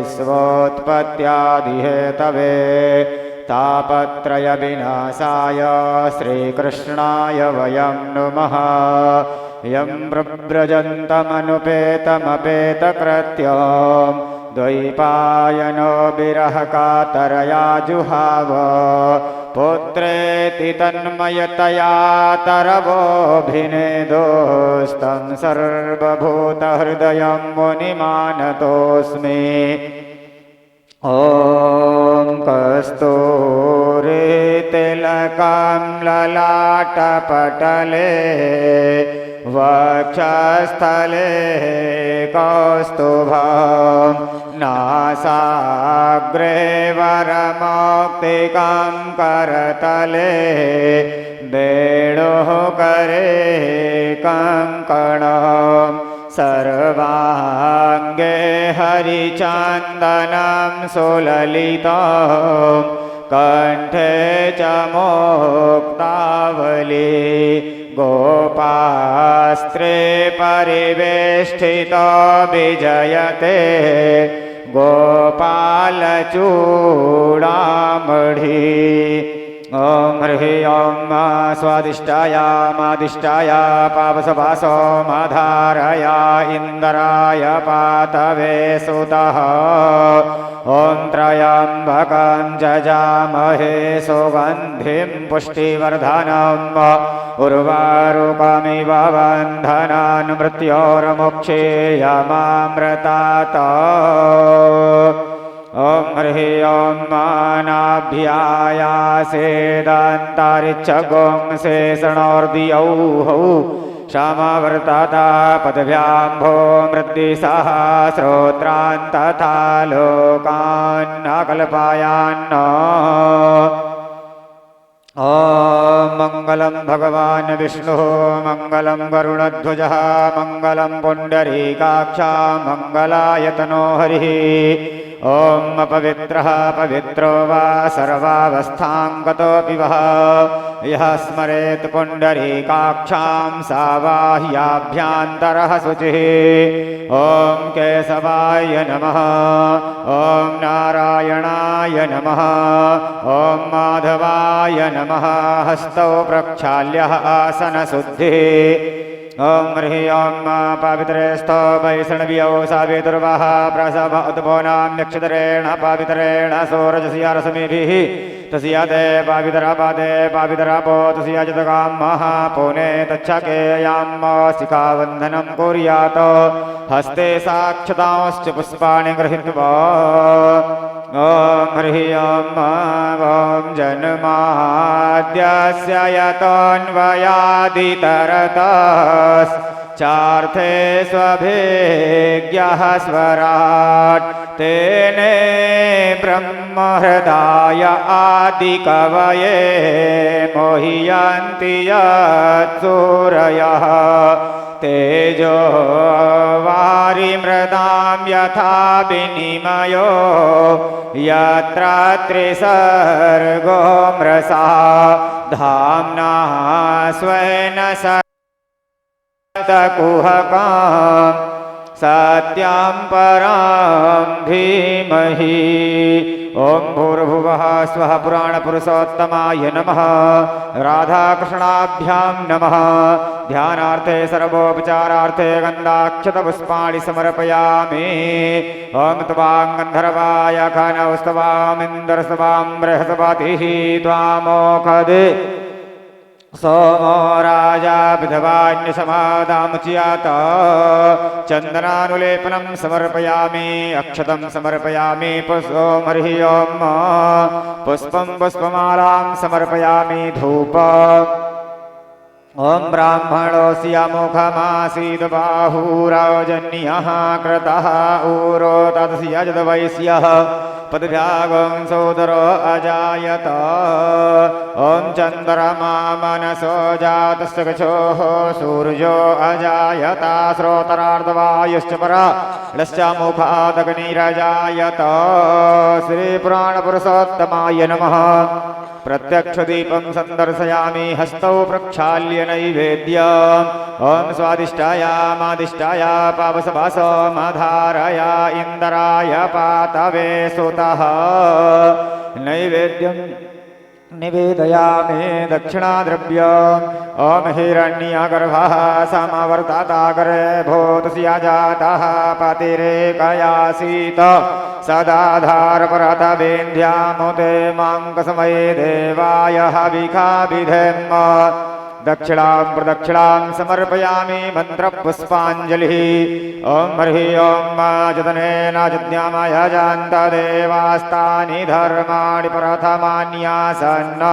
विश्वोत्पत्त्यादिहेतवे तापत्रयविनाशाय श्रीकृष्णाय वयं नुमः। यं प्रव्रजन्तमनुपेतमपेतकृत्यं द्वैपायनो विरहकातरया जुहाव पुत्रेति तन्मयतया तरवोऽभिनेदोस्तं सर्वभूतहृदयं मुनिमानतोऽस्मि। ॐ कस्तूरितिलकं ललाटपटले वक्षस्थले कौस्तुभं नासाग्रे वरमौक्तिकं करतले वेणुः करे कङ्कणं सर्वाङ्गे हरिचन्दनं सुललितं कण्ठे च मुक्तावली गोपास्त्रे परिवेष्टितो विजयते गोपालचूडामणि। ॐ ह्रीं ॐ स्वादिष्टाय मादिष्टाय पावसवासो माधारया इन्द्राय पातवे सुतः। ॐ त्र्यम्बकं जजामहे सुगन्धिं पुष्टिवर्धनम् उर्वारुकमिव बन्धनान् मृत्योर्मुक्षीयमामृतात्। ॐ ह्रीं ॐ मानाभ्यायासेदन्तरिक्षगुं शेषणोर्दियौः क्षमवर्तता पदभ्याम्भो मृद्दिशः श्रोत्रान् तथा लोकान् न कल्पयान्। ॐ मङ्गलं भगवान् विष्णुः मङ्गलं गरुडध्वजः मङ्गलं पुण्डरीकाक्षः मङ्गलायतनो हरिः। ॐ अपवित्रः पवित्रो वा सर्वावस्थां गतोऽपि वः यः स्मरेत् पुण्डरीकाक्षां सा वा ह्याभ्यान्तरः शुचिः। ॐ केशवाय नमः ॐ नारायणाय नमः ॐ माधवाय नमः हस्तौ प्रक्षाल्यः आसनशुद्धिः। ॐ ह्रीं ॐ पवित्रेस्थो वैष्णव्यौ सावितुर्वः प्रसभ उद्भोनां नक्षत्रेण पवित्रेण सोरजस्य रश्मिभिः तस्य ते पवित्रपादे पवित्रपो तस्य जतकां महापुने तच्छकेयां शिखावन्धनं कुर्यात् हस्ते साक्षतांश्च पुष्पाणि गृहीत्वा। ॐ ह्रीं ॐ जन्माद्यस्य यतोऽन्वयादितरतश्चार्थे स्वभिज्ञः स्वराट् तेने ब्रह्महृदाय आदिकवये मोह्यन्ति यत्सूरयः तेजो वारिमृदां यथा विनिमयो यत्र त्रिसर्गो मृषा धाम्ना स्वेन सत्कुहकं सत्यं परं धीमहि। ॐ भूर्भुवः स्वः पुराणपुरुषोत्तमाय नमः राधाकृष्णाभ्यां नमः। ध्यानार्थे सर्वोपचारार्थे गन्धाक्षतपुष्पाणि समर्पयामि। ॐ त्वां गन्धर्वाय खनौस्तवामिन्दरस्तवां बृहस्पतिः त्वामोखदे सोमो राजा विधवान्यसमादामुच्यत। चन्दनानुलेपनं समर्पयामि अक्षतं समर्पयामि पुष्पं ह्रीं ॐ पुष्पं पुष्पमालां समर्पयामि धूप। ॐ ब्राह्मणोऽस्य मुखमासीद् बाहुराजन्यः कृतः ऊरो तस्य यद्वैश्यः पदभ्यागं सोदरो अजायत। ॐ चन्द्रमा मनसो जातस्य गच्छोः सूर्यो अजायत श्रोतरार्धवायुश्च पराश्च मुखादग्निरजायत। श्रीपुराणपुरुषोत्तमाय नमः। प्रत्यक्षदीपं सन्दर्शयामि हस्तौ प्रक्षाल्य नैवेद्यम् ॐ स्वादिष्टायामादिष्टाय पावसवासमाधारय इन्दराय पातवे सुतः नैवेद्यं निवेदयामि दक्षिणाद्रव्यम् ॐ हिरण्यगर्भः समवर्तताग्रे भूतस्य जातः पतिरेकयासीत सदाधारपरतवेन्द्यामुदे माङ्कसमये देवाय हविखा विधेम दक्षिणां प्रदक्षिणां समर्पयामि मन्त्रपुष्पाञ्जलिः ॐ हरिः ॐ जतनेन जज्ञामय जान्तदेवास्तानि धर्माणि प्रथमान्यासन्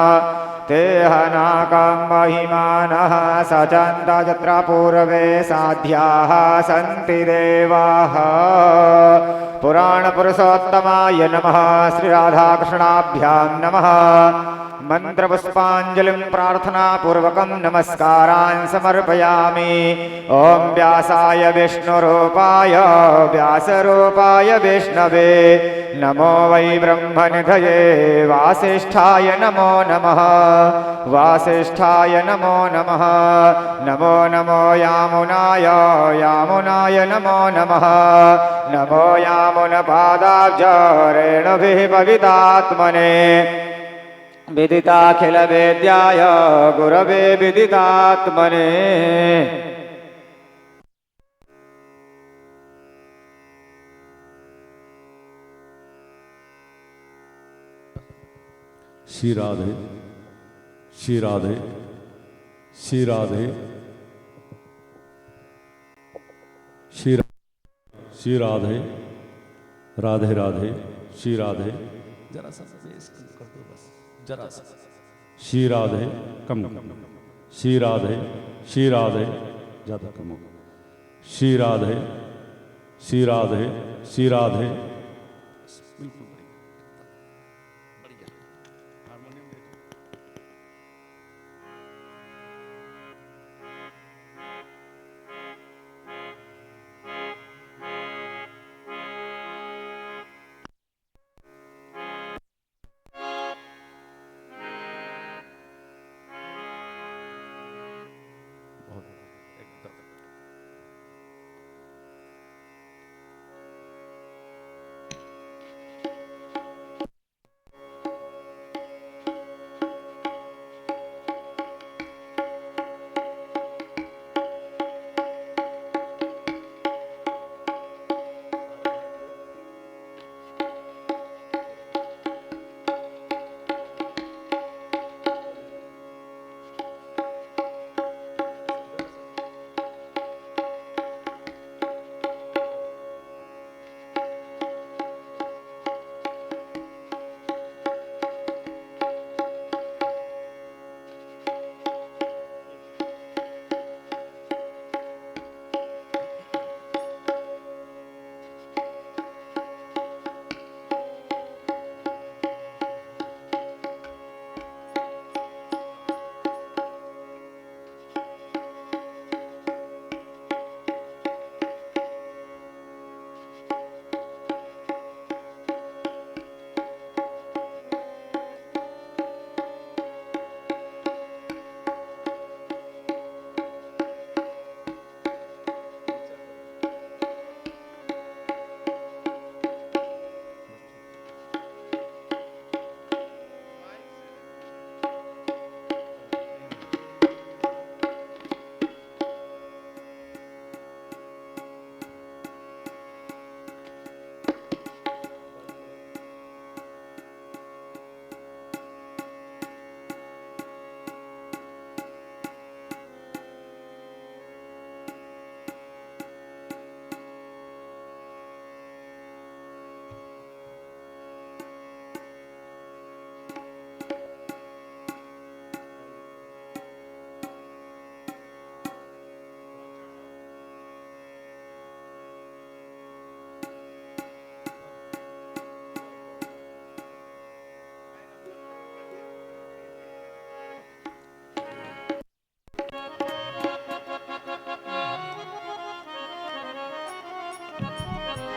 ते हनाकं महिमानः सचन्त यत्र पूर्वे साध्याः सन्ति देवाः पुराणपुरुषोत्तमाय नमः श्रीराधाकृष्णाभ्यां नमः मंत्रपुष्पाञ्जलिं प्रार्थनापूर्वकं नमस्कारान् समर्पयामि ॐ व्यासाय विष्णुरूपाय व्यासरूपाय विष्णवे नमो वै ब्रह्मनिधये वासिष्ठाय नमो नमः वासिष्ठाय नमो नमः नमो नमो यामुनाय यामुनाय नमो नमः नमो यामुनपादाब्ज रेणुभिः पवितात्मने विदिताखिलवेद्याय गुरवे विदितात्मने श्री राधे श्री राधे श्री राधे श्री राधे राधे राधे श्री राधे जरा सा कर दो बस जरा सा श्री राधे कम श्री राधे ज़्यादा कम हो श्री राधे श्री राधे श्री राधे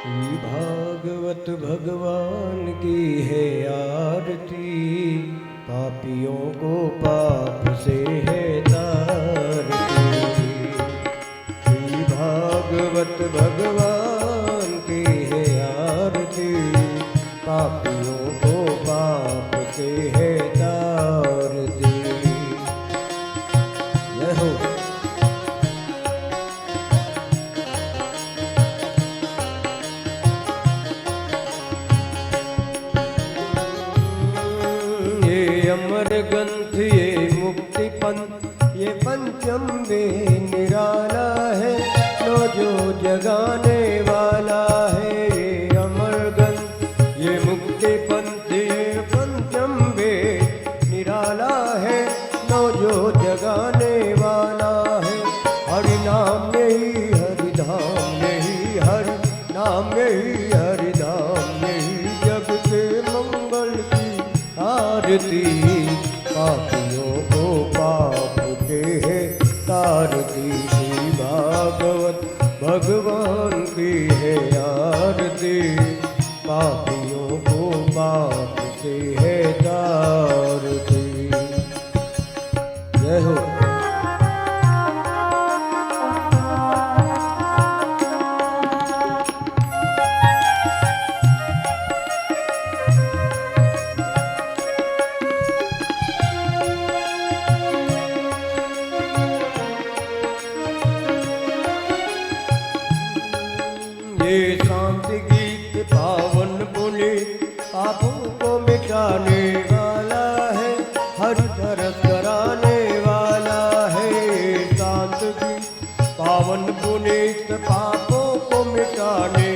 श्री भागवत भगवान की है आरती, पापियों को पाप से है तारती। श्री भागवत भगवान की है आरती, पापियों को पाप से है तारती। जय हो। अमर ग्रंथ ये मुक्ति पंथ, ये पंचम में निराला है, लो जो जगाने वाला है। ये अमर ग्रंथ ये मुक्ति पंथ, ये पंचम में निराला है, लो जो जगाने वाला है। हरि नाम में ही हरि धाम में ही, हरि नाम में ही हरि धाम में ही, जग के मंगल की आरती। पापियों को पाप के है तारती, श्री भागवत भगवान की है आरती। पापियों को पाप से है तारती। जय हो। ये शांति गीत पावन पुनि, पापों को मिटाने वाला है, हर तरस कराने वाला है। शांत गीत पावन पुनीत, पापों को मिटाने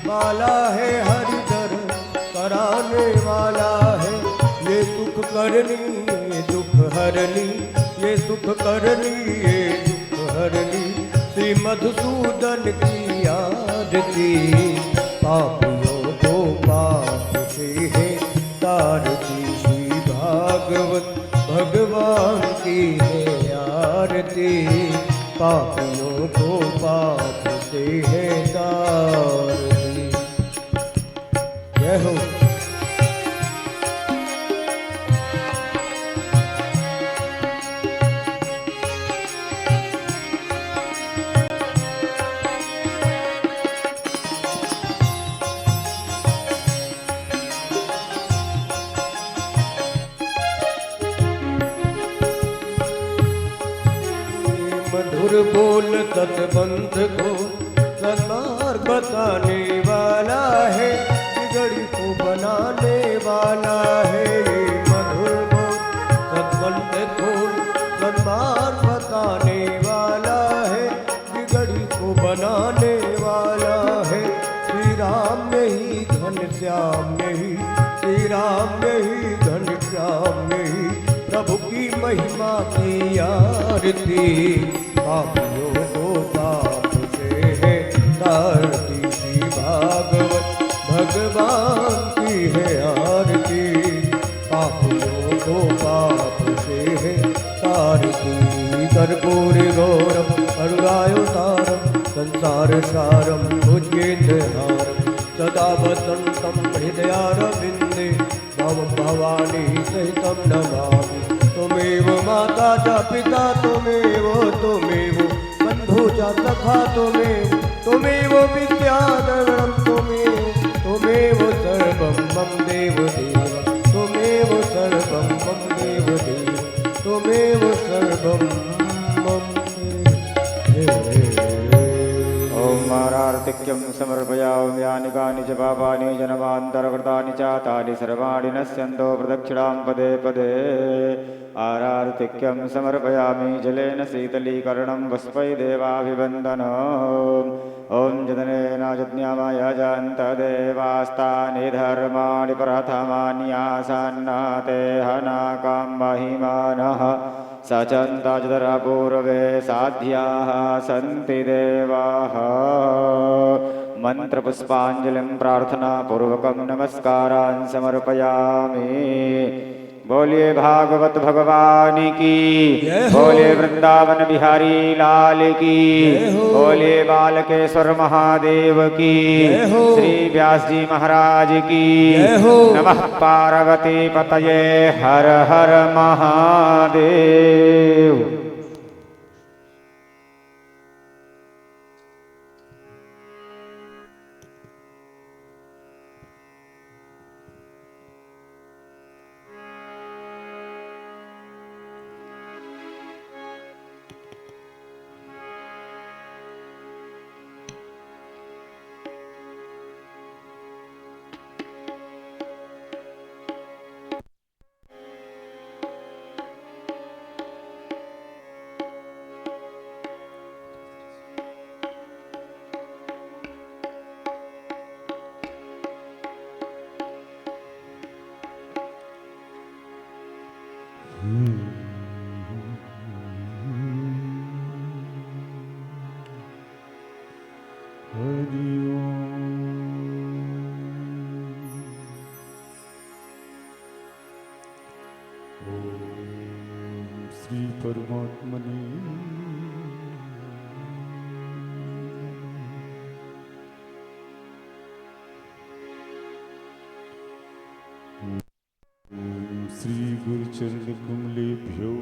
वाला है, हर तरस कराने वाला है। ये सुख करनी ये दुख हरनी, ये सुख करनी ये दुख हरनी, श्री मधुसूदन की आरती। पापियों को पाप से है तारती, श्री भागवत भगवान की है आरती। पापियों को पाप से है तारती। जय हो। मधुर बोल तत्बंध को सद्मार्ग बताने वाला है, बिगड़ी को बनाने वाला है। मधुर बोल तत्बंध को सद्मार्ग बताने वाला है, बिगड़ी को बनाने वाला है। श्री राम में ही घन श्याम में ही, श्री राम में ही घन श्याम में ही, प्रभु की महिमा की आरती। पापियों को पाप से है तारती, श्री भागवत भगवान की है आरती। पापियों को पाप से है तारती। कर्पूर गौरम करुणावतारम, संसार सारम भुजगेन्द्रहारम, सदा वसन्तं हृदयारविन्दे, भव भवानी सहितं नमामि। तुमेव माता च पिता तुमेव, तुमेव बन्धु च सखा तुमेव, तुमेव विद्याधरं तुमेव, तुमेव सर्वं मम देवदेव, तुमेव सर्वं मम देवदेव, तुमेव सर्वं मम देवदेव। ओम आरार्तिक्यं समर्पयामि, यानि कानि च पापानि जन्मान्तरकृतानि च तानि सर्वाणि नश्यन्तो प्रदक्षिणां पदे पदे। आरार्तिक्यं समर्पयामि, जलेन शीतलीकरणं वस्मै देवाभिवन्दनम्। ॐ जतनेन यज्ञामय यजन्त देवास्तानि धर्माणि प्रथमान्यासन्न ते हनकं महिमानः, सचन्ताजतरपूर्वे साध्याः सन्ति देवाः। मन्त्रपुष्पाञ्जलिं प्रार्थनापूर्वकं नमस्कारान् समर्पयामि। बोलिए भागवत भगवान की, जय हो। बोलिए वृंदावन बिहारी लाल की, जय हो। बोलिए बालकेश्वर महादेव की, जय हो। श्री व्यास जी महाराज की, जय हो। नमः पार्वती पतये, हर हर महादेव। श्री परमात्मने श्री गुरुचरण कमलेभ्यो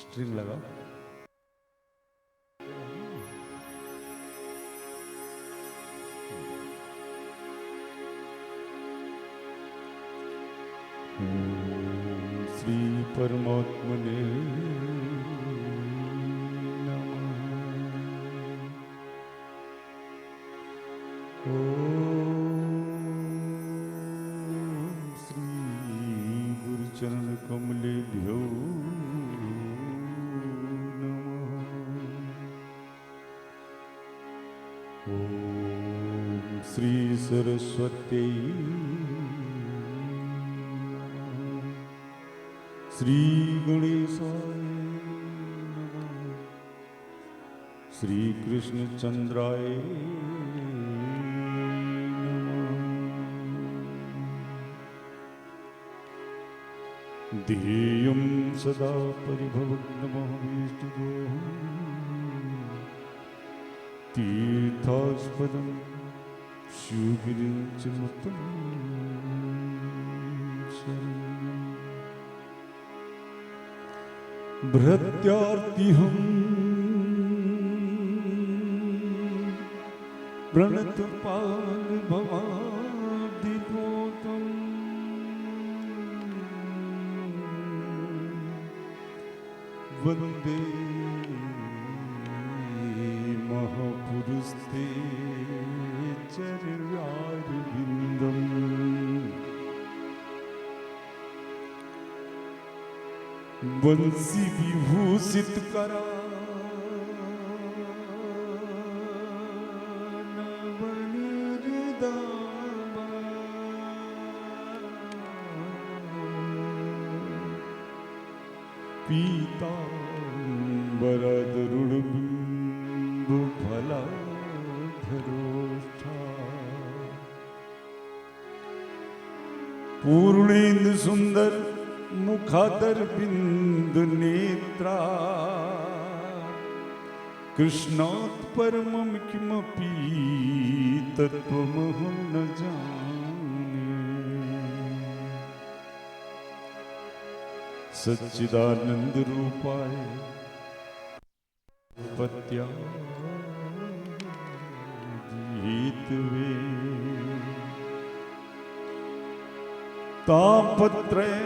स्ट्रिंग लगाओ। श्री परमात्मने नमः। श्री गुरुचरण कमलेभ्यो नमः। श्री सरस्वती श्री गणेशाय नमः। श्री कृष्ण चंद्राय नमः। ध्येयं सदा परिभवग्नमहमेष्टदोहं तीर्थास्पदं शिवगिरिं च मतं शरणम्। भृत्यार्तिहं प्रणतपाल भवाब्धिपोतम् वन्दे महापुरुषते चरणारविन्दम्। बंसी विभूषित करा पीताम्बरदरुणबिम्ब फलाधरोष्ठा पूर्णेन्दु सुंदर मुखादर बिंदु नेत्रा कृष्णात् परमं किमपि तत्त्वमहं न जाने। सच्चिदानंद रूपाय पत्यादिहेतवे तापत्रय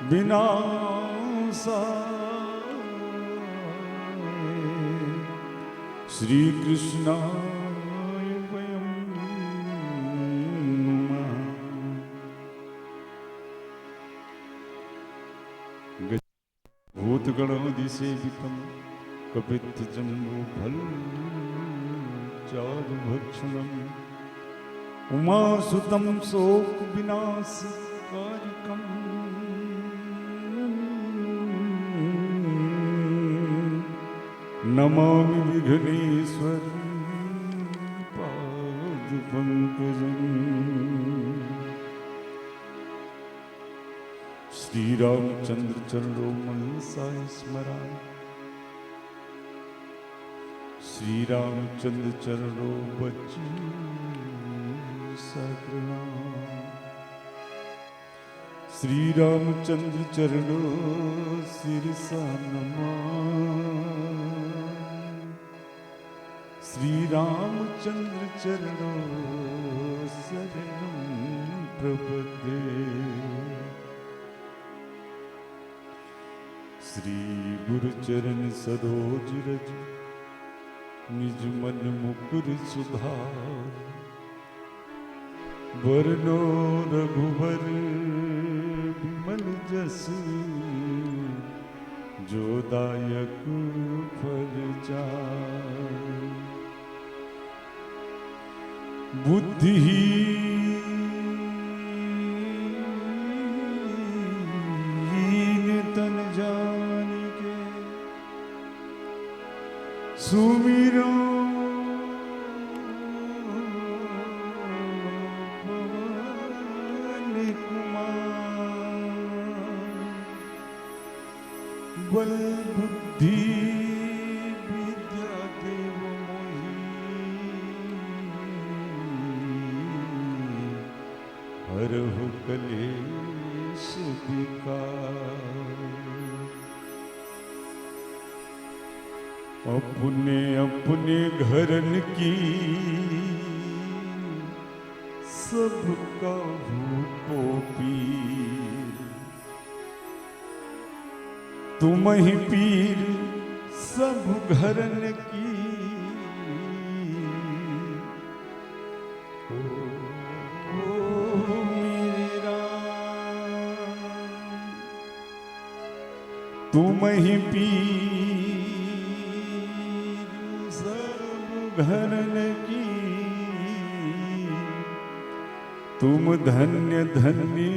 विनाशाय श्री कृष्णाय वयं नमः। भूतगणादिसेवितं कपित्थजम्बूफलचारुभक्षणम् उमासुतं शोकविनाशकारिकम् नमामि विघ्नेश्वर पाद पंकजं। श्री रामचंद्र चरणों मनसाय स्मरामि। श्री रामचंद्र चरणों बच्चू सगृणामि। श्री रामचंद्र चरणों सिरसा नमामि। श्री रामचंद्र चरणों शरणं प्रपद्ये। श्री गुरु चरण सरोज रज निज मन मुकुर सुधार। वरनो रघुवर विमल जस जो दायक फल चार। बुद्धिहीन तन जानिके सुमिरो पवन कुमार। बल बुद्धि विद्या देव मोहि हरहु कलेश विकार। अपने अपने घरन की सबका भूको पीर। तुम ही पीर सब घरन की। ओ मेरे राम तुम ही पीर सब घरन की। तुम धन्य धन्य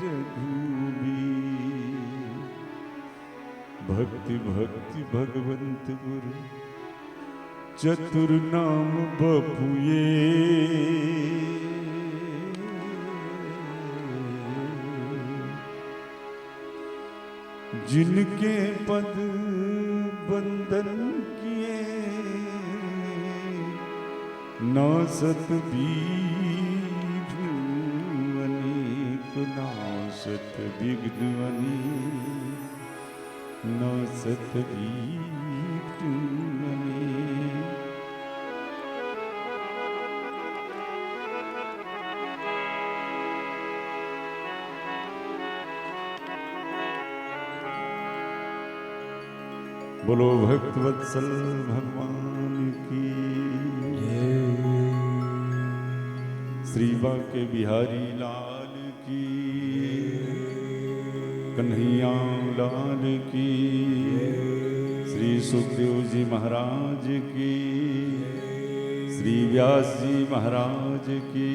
जगुबीर। भक्ति भक्ति भगवंत गुरु चतुर नाम बपुए। जिनके पद बंदन किए नासत बीज अनेक नासत विघ्न अनेक नासत विघ्न अनेक। बोलो भक्त वत्सल भगवान की। श्री बांके बिहारी लाल की। कन्हैया लाल की। श्री सुखदेव जी महाराज की। श्री व्यास जी महाराज की।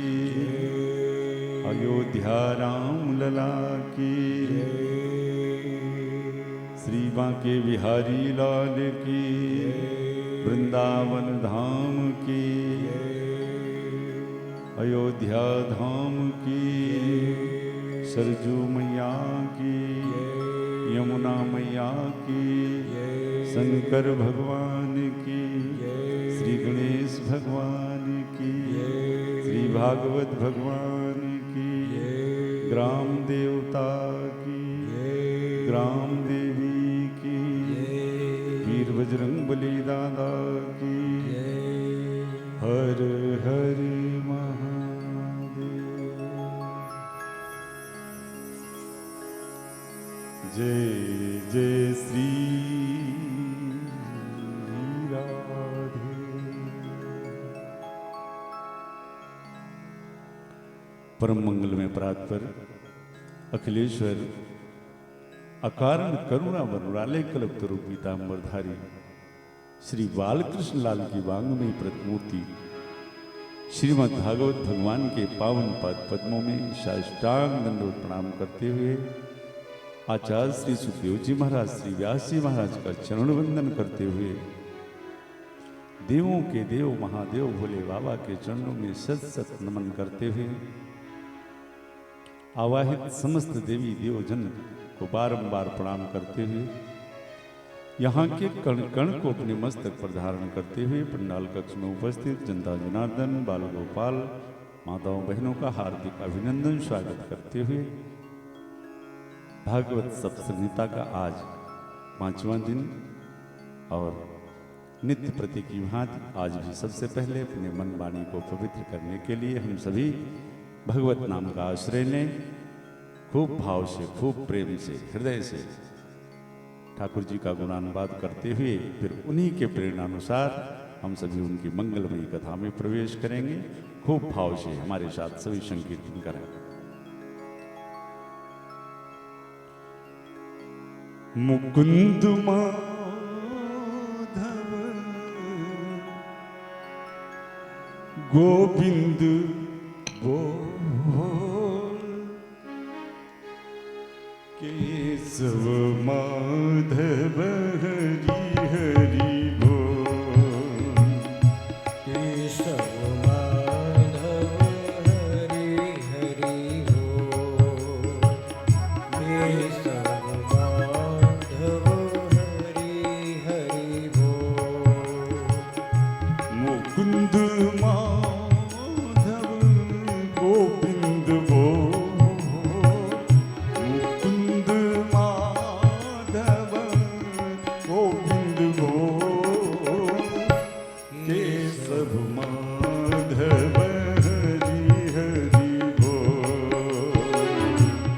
अयोध्या राम लला की। श्री बांके बिहारी लाल की। वृंदावन धाम की। अयोध्या धाम की। सरजू मैया की। यमुना मैया की। शंकर भगवान की। श्री गणेश भगवान की। श्री भागवत भगवान की। ग्राम देवता की। ग्राम देवी की। वीर बजरंग बली दादा की। हर हर महादेव। जय जय श्री राधे। परम मंगल में प्रात पर अखिलेश्वर अकारण करुणा वरुणालय कल्पतरु पीतांबरधारी श्री बालकृष्ण लाल की वांग्मयी प्रतिमूर्ति श्रीमद् भागवत भगवान के पावन पद पद्मों में साष्टांग दंडवत प्रणाम करते हुए आचार्य श्री सुखदेव जी महाराज, श्री व्यास जी महाराज का चरण वंदन करते हुए देवों के देव महादेव भोले बाबा के चरणों में शत शत नमन करते हुए आवाहित समस्त देवी देवजन को बारंबार प्रणाम करते हुए यहाँ के कण कण को अपने मस्तक पर धारण करते हुए पंडाल कक्ष में उपस्थित जनता जनार्दन, बाल गोपाल, माताओं बहनों का हार्दिक अभिनंदन स्वागत करते हुए भागवत सप्तसंहिता का आज 5वां दिन और नित्य प्रति की भांति आज भी सबसे पहले अपने मन वाणी को पवित्र करने के लिए हम सभी भगवत नाम का आश्रय लें। खूब भाव से, खूब प्रेम से, हृदय से ठाकुर जी का गुणानुवाद करते हुए फिर उन्हीं के प्रेरणानुसार हम सभी उनकी मंगलमयी कथा में प्रवेश करेंगे। खूब भाव से हमारे साथ सभी संकीर्तन करें। मुकुंद माधव गोविंद बोल, केशव माधव हरि हरि बोल, केशव माधव हरि हरि बोल, केशव माधव हरि हरि बोल। मुकुंद माधव गोविंद बोल, मुकुंद माधव गोविंद बोल, केशव माधव हरि हरि बोल,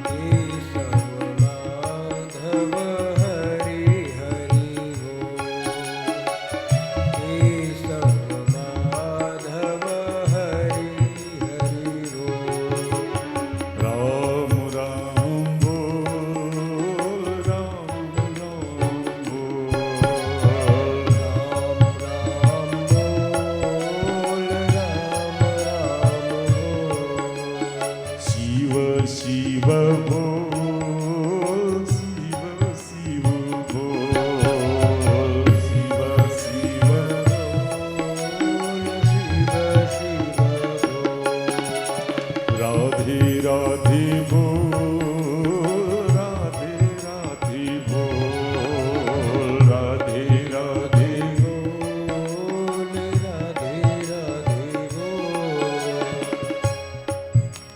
केशव माधव हरि हरि बोल, केशव माधव हरि हरि बोल। राम राम बोल, राम राम बोल, राम राम बोल, राम राम बोल। शिव शिव बोल, शिव शिव बोल, शिव शिव राधे राधे बोल, राधे राधे बोल, राधे राधे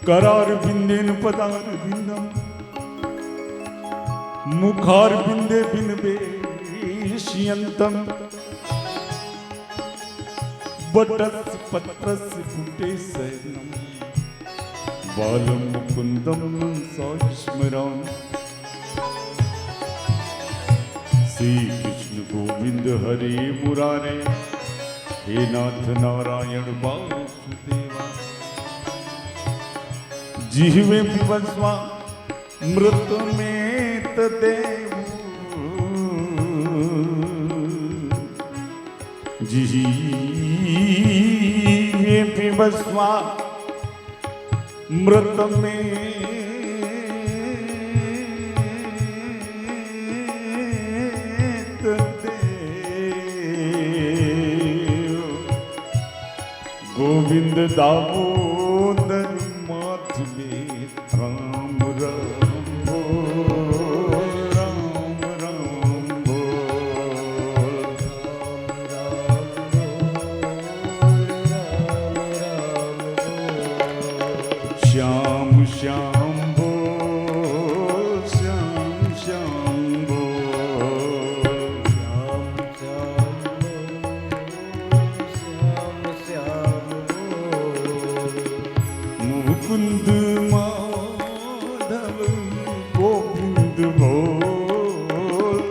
करार बिंदेन पदार बिंदम, मुखार बिंदे बिनबेशियंतम, बटस पत्रस फुटे सैनम, बालम मुकुंदम सस्मरण। श्री कृष्ण गोविंद हरे मुरारे, हे नाथ नारायण वासुदेवा, जिह्वे पिबस्वा मृत में तदेव, जिह्वे पिबस्वा मृत में तदेव, गोविंद दामोदर माधवे, राम राम बोल, राम राम बोल, श्याम श्याम बोल, श्याम श्याम बोल, मुकुंद माधव गोविंद बोल,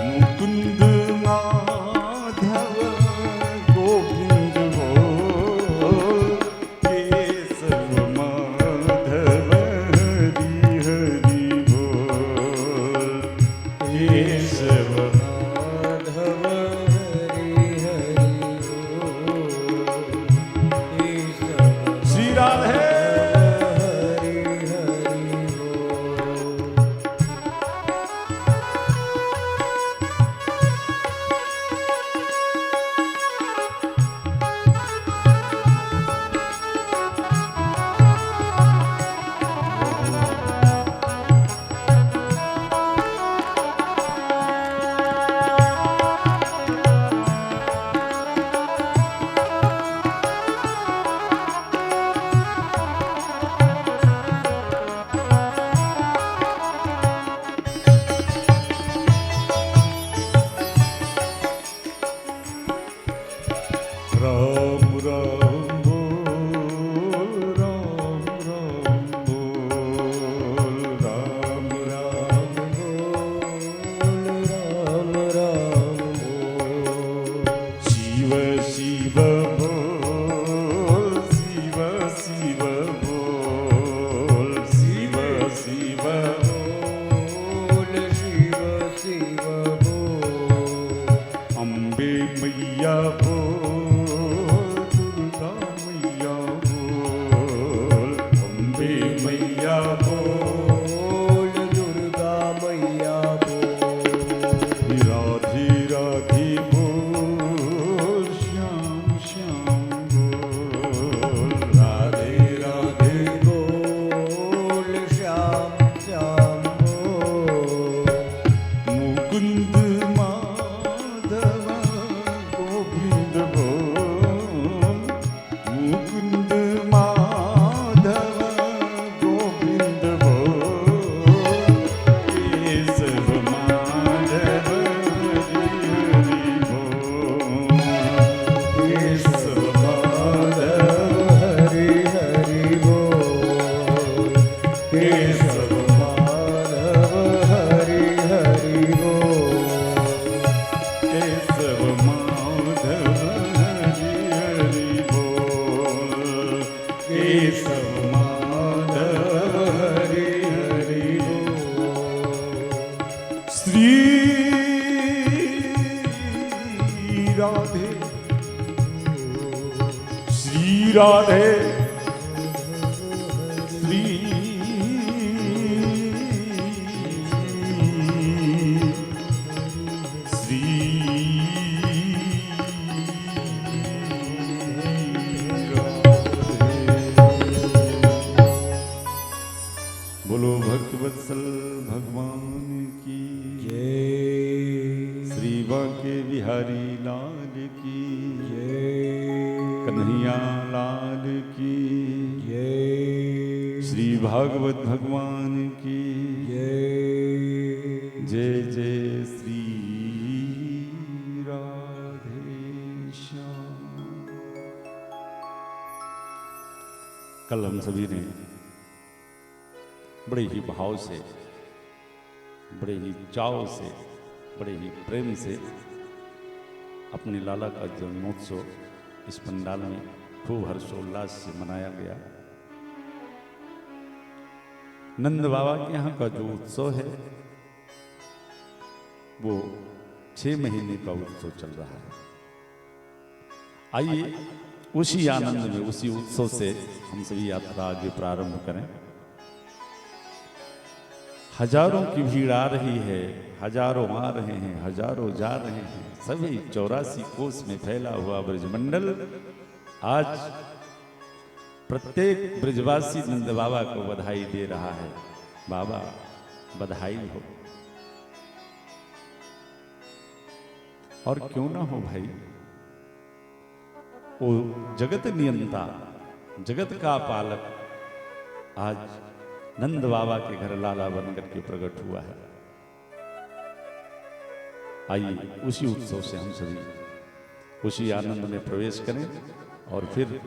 मुकुंद माधव गोविंद बोल, केशव माधव हरि हरि बोल, केशव माधव हरि हरि बोल, केशव श्री राधे हरि हरि बोल। श्री राधे श्री राधे श्री बोलो भक्तवत्सल भगवान की जय। श्री बांके बिहारी लाल की जय। कन्हैया लाल की जय। श्री भागवत भगवान की जय। जय जय श्री राधे श्याम। कल हम सभी ने बड़े ही भाव से, बड़े ही चाव से, बड़े ही प्रेम से अपने लाला का जन्मोत्सव इस पंडाल में खूब हर्षोल्लास से मनाया गया। नंद बाबा के यहाँ का जो उत्सव है वो 6 महीने का उत्सव चल रहा है। आइए उसी आनंद में, उसी उत्सव से हम सभी यात्रा आगे प्रारंभ करें। हजारों की भीड़ आ रही है, हजारों आ रहे हैं, हजारों जा रहे हैं। सभी 84 कोस में फैला हुआ ब्रजमंडल आज प्रत्येक ब्रजवासी नंद बाबा को बधाई दे रहा है। बाबा बधाई हो। और क्यों ना हो भाई, वो जगत नियंता, जगत का पालक आज नंद बाबा के घर लाला बनकर के प्रकट हुआ है। आइए उसी उत्सव से हम सभी उसी आनंद में प्रवेश करें और फिर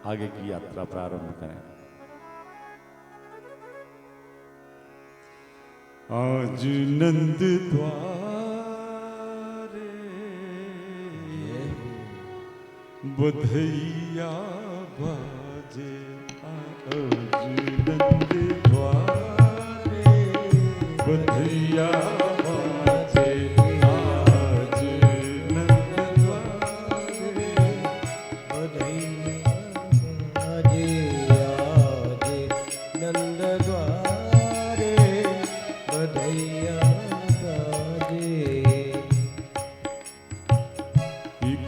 आगे की यात्रा प्रारंभ करें। आज नंद द्वारे बधैया बाजे, नंद द्वारे बधैया बाजे, आज नंद द्वारे बधैया बाजे, आज नंद द्वारे बधैया बाजे।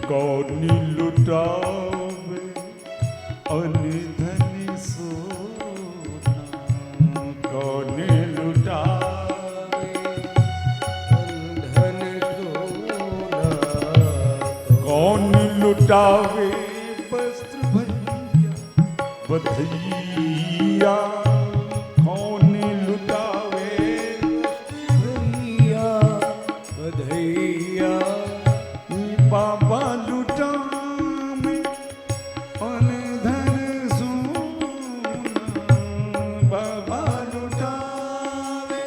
कौन लुटावे अनधन सोना, कौन लुटावे धन सोना, कौन लुटावे वस्त्र भैया बधैया, कौन लुटावे बधैया बधैया। बाबा लुटावे अनधन सोना, बाबा लुटावे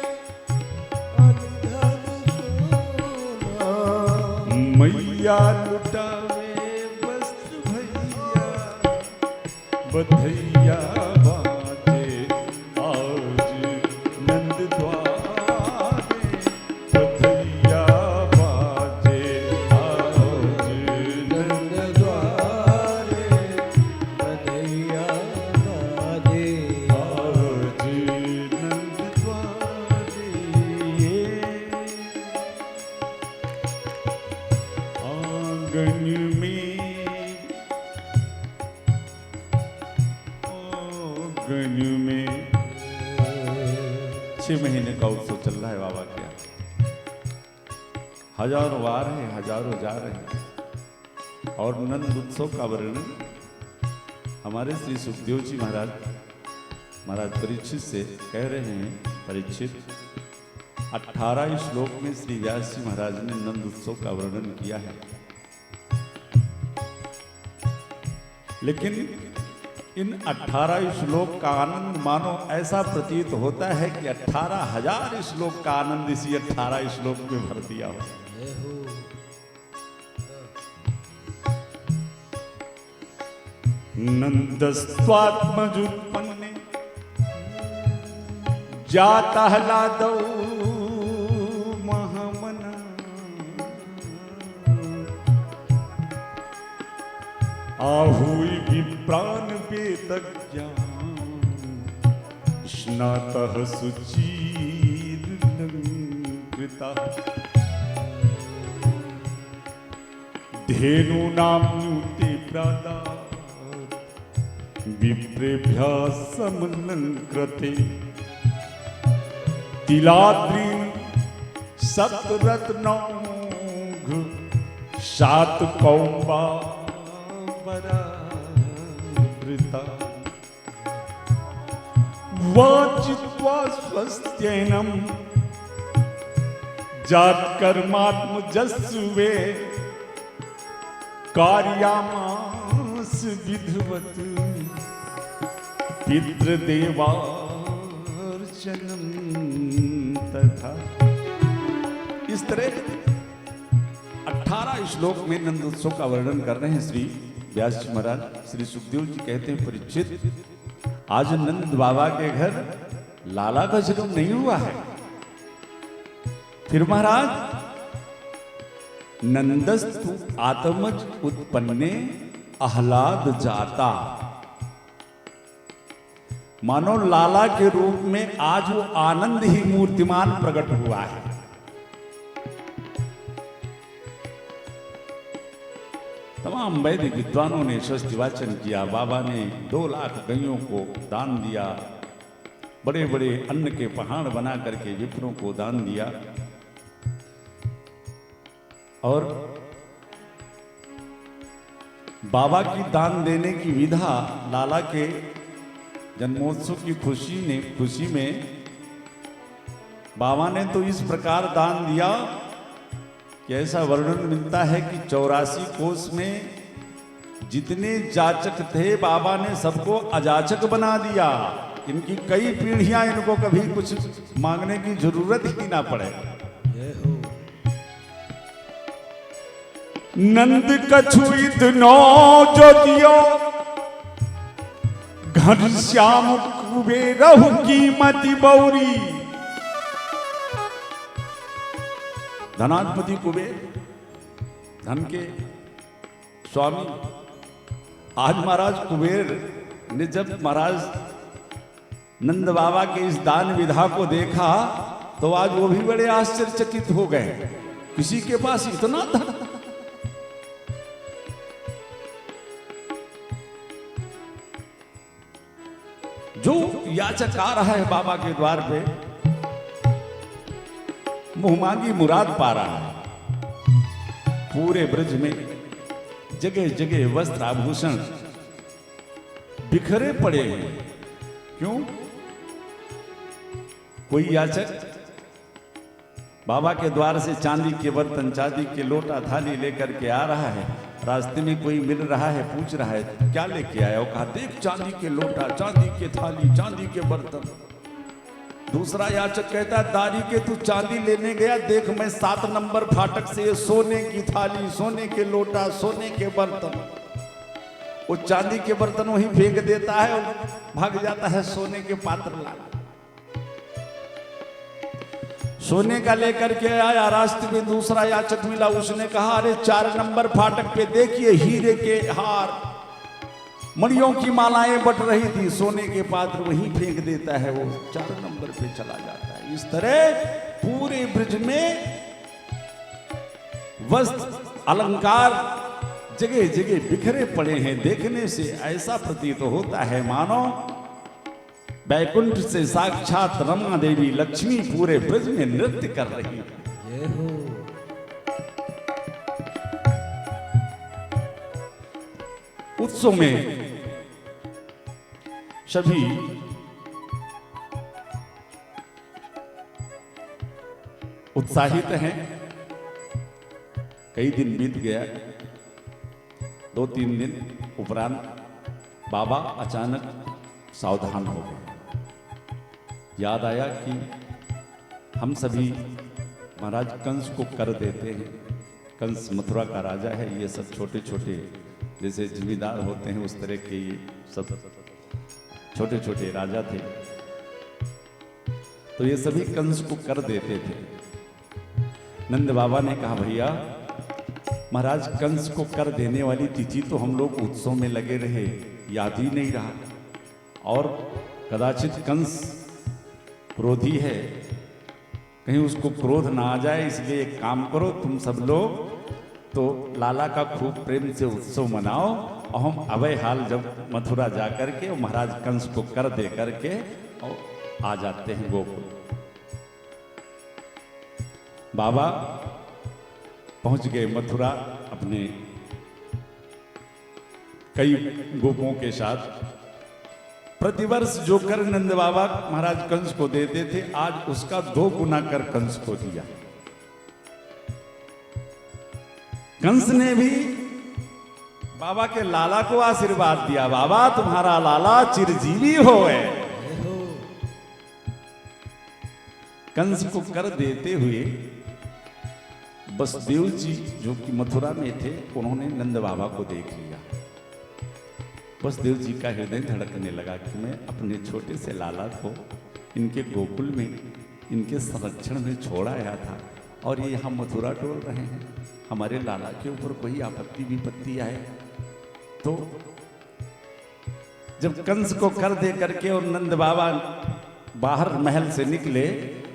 धन सोना, मैया लुटावे वस्त्र भैया बधैया बाजे, आज नंद द्वारे बधैया बाजे, आज नंद द्वारे बधैया बाजे। आज नंद द्वारे आंगन में, आंगन में 6 महीने का उत्सव चल रहा है बाबा के यहाँ। हजारों आ रहे हैं, हजारों जा रहे हैं। और नंद उत्सव का वर्णन हमारे श्री सुखदेव जी महाराज परीक्षित से कह रहे हैं। परीक्षित 18 श्लोक में श्री व्यास जी महाराज ने नंद उत्सव का वर्णन किया है। लेकिन इन 18 श्लोक का आनंद मानो ऐसा प्रतीत होता है कि 18,000 श्लोक का आनंद इसी 18 श्लोक में भर दिया हो। नंदस्त्वात्मजुत्पन्ने जाता हलादौ आहुई विप्राण वेदज्ञान स्नातः शुचिर्लंकृता धेनूनां प्रादा विप्रेभ्यः समलंकृते तिलाद्रीन् सतरत्नौघ शातकौम्बावरावृता वाचित्वा स्वस्त्यैनं जातकर्मात्मजस्वे कार्यामास विधवत पितृदेवार्चनम तथा। इस तरह 18 श्लोक में नंदोत्सव का वर्णन कर रहे हैं श्री व्यास जी महाराज। श्री सुखदेव जी कहते हैं, परीक्षित, आज नंद बाबा के घर लाला का जन्म नहीं हुआ है। फिर महाराज, नंदस्तु आत्मज उत्पन्ने आह्लाद जाता, मानो लाला के रूप में आज वो आनंद ही मूर्तिमान प्रकट हुआ है। तमाम वैदिक विद्वानों ने स्वस्ति वाचन किया। बाबा ने 2 लाख गायों को दान दिया, बड़े बड़े अन्न के पहाड़ बना करके विप्रों को दान दिया। और बाबा की दान देने की विधा लाला के जन्मोत्सव की खुशी में बाबा ने तो इस प्रकार दान दिया कि ऐसा वर्णन मिलता है कि 84 कोस में जितने जाचक थे बाबा ने सबको अजाचक बना दिया। इनकी कई पीढ़ियां इनको कभी कुछ मांगने की जरूरत ही ना पड़े। नंद कछु इतनो जो दियो, घनश्याम कुबेरहु कीमती बौरी। धनाधिपति कुबेर, धन के स्वामी। आज महाराज कुबेर ने जब महाराज नंद बाबा के इस दान विधा को देखा तो आज वो भी बड़े आश्चर्यचकित हो गए। किसी के पास इतना धन। जो याचक आ रहा है बाबा के द्वार पे, मुंह मांगी मुराद पा रहा है। पूरे ब्रज में जगह जगह वस्त्र आभूषण बिखरे पड़े हैं। क्यों? कोई याचक बाबा के द्वार से चांदी के बर्तन, चांदी के लोटा, थाली लेकर के आ रहा है। रास्ते में कोई मिल रहा है, पूछ रहा है क्या लेके आया हो? कहा, देख चांदी के लोटा, चांदी के थाली, चांदी के बर्तन। दूसरा याचक कहता है, दारी के तू चांदी लेने गया, देख मैं 7 नंबर फाटक से सोने की थाली, सोने के लोटा, सोने के बर्तन। वो चांदी के बर्तन वहीं फेंक देता है और भाग जाता है सोने के पात्र ला। सोने का लेकर के आया, रास्ते में दूसरा याचक मिला, उसने कहा, अरे 4 नंबर फाटक पे देखिए हीरे के हार, मणियों की मालाएं बट रही थी, सोने के पात्र वहीं फेंक देता है, वो 4 नंबर पे चला जाता है। इस तरह पूरे ब्रज में वस्त्र अलंकार जगह जगह बिखरे पड़े हैं। देखने से ऐसा प्रतीत होता है मानो बैकुंठ से साक्षात रमा देवी लक्ष्मी पूरे ब्रज में नृत्य कर रही है। उत्सव में सभी उत्साहित हैं। कई दिन बीत गया, 2-3 दिन उपरांत बाबा अचानक सावधान हो गए। याद आया कि हम सभी महाराज कंस को कर देते हैं। कंस मथुरा का राजा है। ये सब छोटे छोटे जैसे जमींदार होते हैं उस तरह के ये सब छोटे छोटे राजा थे। तो ये सभी कंस को कर देते थे। नंद बाबा ने कहा, भैया महाराज कंस को कर देने वाली तिथि तो हम लोग उत्सव में लगे रहे, याद ही नहीं रहा। और कदाचित कंस क्रोधी है, कहीं उसको क्रोध ना आ जाए, इसलिए एक काम करो तुम सब लोग, तो लाला का खूब प्रेम से उत्सव मनाओ और हम अभय हाल जब मथुरा जा करके और महाराज कंस को कर दे करके और आ जाते हैं गोकुल। बाबा पहुंच गए मथुरा अपने कई गोपों के साथ। प्रतिवर्ष जो कर नंद बाबा महाराज कंस को देते थे, आज उसका 2 गुना कर कंस को दिया। कंस ने भी बाबा के लाला को आशीर्वाद दिया, बाबा तुम्हारा लाला चिरजीवी होए। कंस को कर देते हुए वसुदेव जी जो कि मथुरा में थे, उन्होंने नंद बाबा को देख लिया। वसुदेव जी का हृदय धड़कने लगा कि मैं अपने छोटे से लाला को इनके गोकुल में इनके संरक्षण में छोड़ आया था और ये यहाँ मथुरा टोल रहे हैं। हमारे लाला के ऊपर कोई आपत्ति विपत्ति आए तो। जब कंस को कर दे करके और नंद बाबा बाहर महल से निकले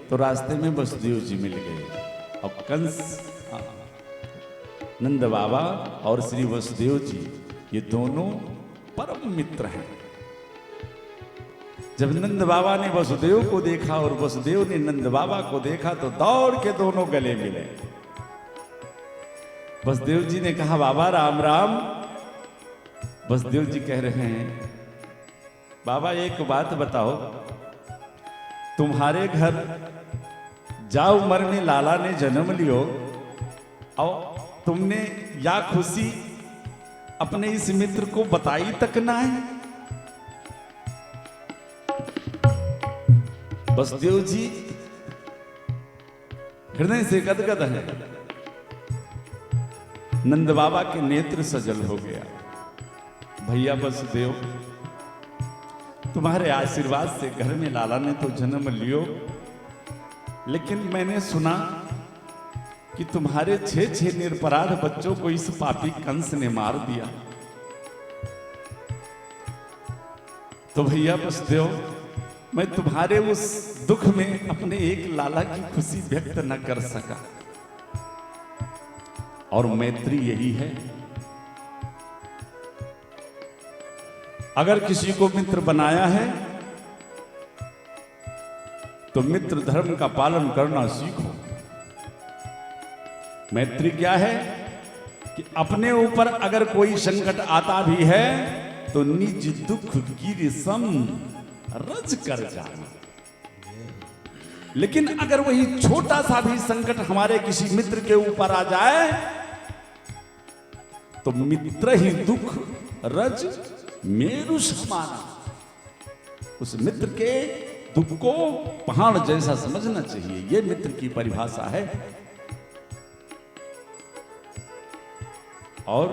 तो रास्ते में वसुदेव जी मिल गए। और कंस, नंद बाबा और श्री वसुदेव जी ये दोनों परम मित्र हैं। जब नंद बाबा ने वसुदेव को देखा और वसुदेव ने नंद बाबा को देखा तो दौड़ के दोनों गले मिले। वसुदेव जी ने कहा बाबा राम राम। वसुदेव जी कह रहे हैं बाबा एक बात बताओ, तुम्हारे घर जा उम्र में लाला ने जन्म लियो और तुमने या खुशी अपने इस मित्र को बताई तक ना है। वसुदेव जी हृदय से गदगद है। नंद बाबा के नेत्र सजल हो गया। भैया वसुदेव, तुम्हारे आशीर्वाद से घर में लाला ने तो जन्म लियो, लेकिन मैंने सुना कि तुम्हारे 6 निरपराध बच्चों को इस पापी कंस ने मार दिया। तो भैया वसुदेव, मैं तुम्हारे उस दुख में अपने एक लाला की खुशी व्यक्त न कर सका। और मैत्री यही है, अगर किसी को मित्र बनाया है तो मित्र धर्म का पालन करना सीखो। मैत्री क्या है कि अपने ऊपर अगर कोई संकट आता भी है तो निज दुख की सम रज कर जाना। लेकिन अगर वही छोटा सा भी संकट हमारे किसी मित्र के ऊपर आ जाए तो मित्र ही दुख रज मेरु समाना। उस मित्र के दुख को पहाड़ जैसा समझना चाहिए। यह मित्र की परिभाषा है। और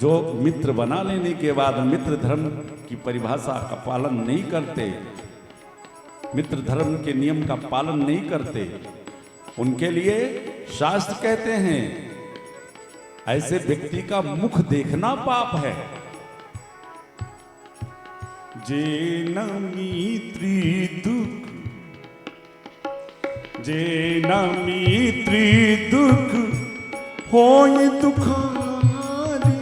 जो मित्र बना लेने के बाद मित्र धर्म की परिभाषा का पालन नहीं करते, मित्र धर्म के नियम का पालन नहीं करते, उनके लिए शास्त्र कहते हैं ऐसे व्यक्ति का मुख देखना पाप है। जे न मित्री दुख, जे न मित्री दुख होय दुखारी,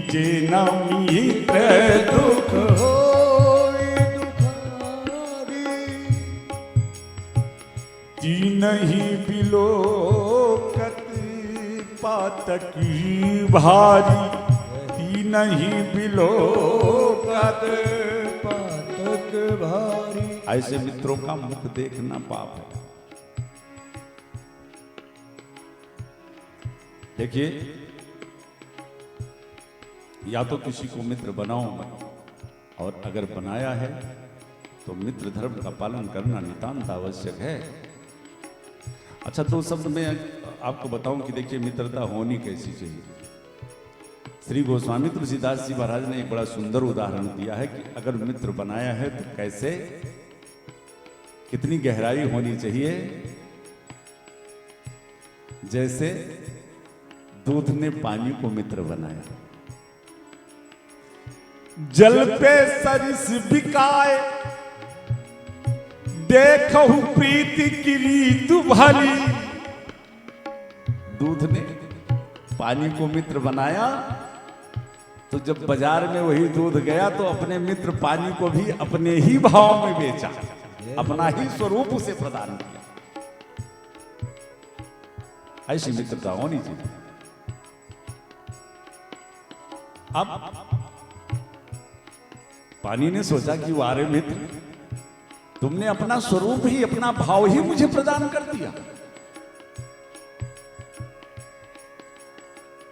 जे न मित्र दुख होय दुखारी, तीनहि बिलोकत पातकी भारी, तीनहि बिलोकत पातक भारी। ऐसे मित्रों का मुख देखना पाप है। देखिए, या तो किसी को मित्र बनाओ मत, और अगर बनाया है तो मित्र धर्म का पालन करना नितांत आवश्यक है। अच्छा, 2 शब्द में आपको बताऊं कि देखिए मित्रता होनी कैसी चाहिए। श्री गोस्वामी तुलसीदास जी महाराज ने एक बड़ा सुंदर उदाहरण दिया है कि अगर मित्र बनाया है तो कैसे, कितनी गहराई होनी चाहिए। जैसे दूध ने पानी को मित्र बनाया। जल पे सरिस बिकाए, देखहु प्रीति की रीत भली। दूध ने पानी को मित्र बनाया, तो जब बाजार में वही दूध गया तो अपने मित्र पानी को भी अपने ही भाव में बेचा, अपना ही स्वरूप उसे प्रदान किया। ऐसी मित्रता होनी चाहिए। अब पानी ने सोचा कि वारे मित्र, तुमने अपना स्वरूप ही, अपना भाव ही मुझे प्रदान कर दिया।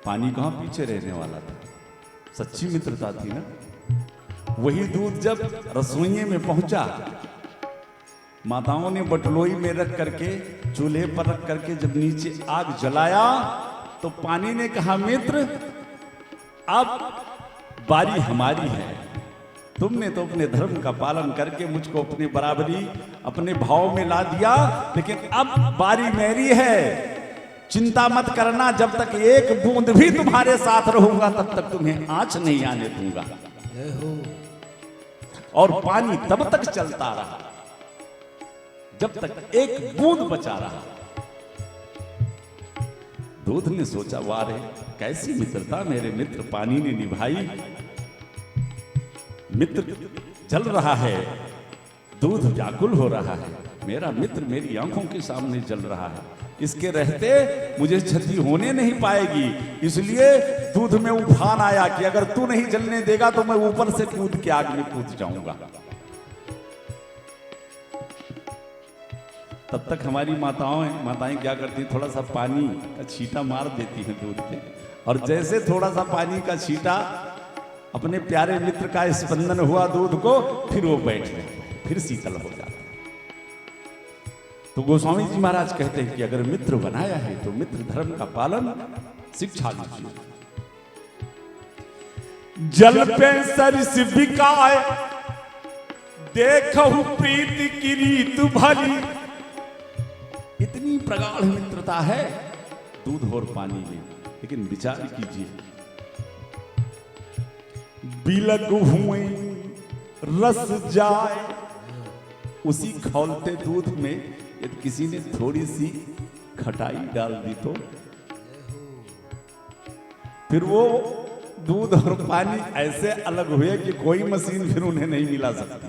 पानी कहां पीछे रहने वाला था, सच्ची मित्रता थी ना। वही दूध जब रसोइये में पहुंचा, माताओं ने बटलोई में रख करके, चूल्हे पर रख करके जब नीचे आग जलाया, तो पानी ने कहा, मित्र अब बारी हमारी है। तुमने तो अपने धर्म का पालन करके मुझको अपने बराबरी, अपने भाव में ला दिया, लेकिन अब बारी मेरी है। चिंता मत करना, जब तक एक बूंद भी तुम्हारे साथ रहूंगा तब तक तुम्हें आंच नहीं आने दूंगा। और पानी तब तक चलता रहा जब तक एक बूंद बचा रहा। दूध ने सोचा, वाह रे, कैसी मित्रता मेरे मित्र पानी ने निभाई। मित्र जल रहा है, दूध व्याकुल हो रहा है, मेरा मित्र मेरी आंखों के सामने जल रहा है, इसके रहते मुझे क्षति होने नहीं पाएगी। इसलिए दूध में उफान आया कि अगर तू नहीं जलने देगा तो मैं ऊपर से कूद के आग में कूद जाऊंगा। तब तक हमारी माताएं क्या करती, थोड़ा सा पानी का छींटा मार देती हैं दूध पे, और जैसे थोड़ा सा पानी का छींटा अपने प्यारे मित्र का स्पंदन हुआ दूध को, फिर वो बैठ गए, फिर शीतल हो जाता। तो गोस्वामी जी महाराज कहते हैं कि अगर मित्र बनाया है तो मित्र धर्म का पालन शिक्षा लीजिए। जल पे सरिस बिकाए, देखहु प्रीति की रीत भली। इतनी प्रगाढ़ मित्रता है दूध और पानी में, लेकिन विचार कीजिए, बिलग हुए रस जाए, उसी खौलते दूध में यदि किसी ने थोड़ी सी खटाई डाल दी तो फिर वो दूध और पानी ऐसे अलग हुए कि कोई मशीन फिर उन्हें नहीं मिला सकती।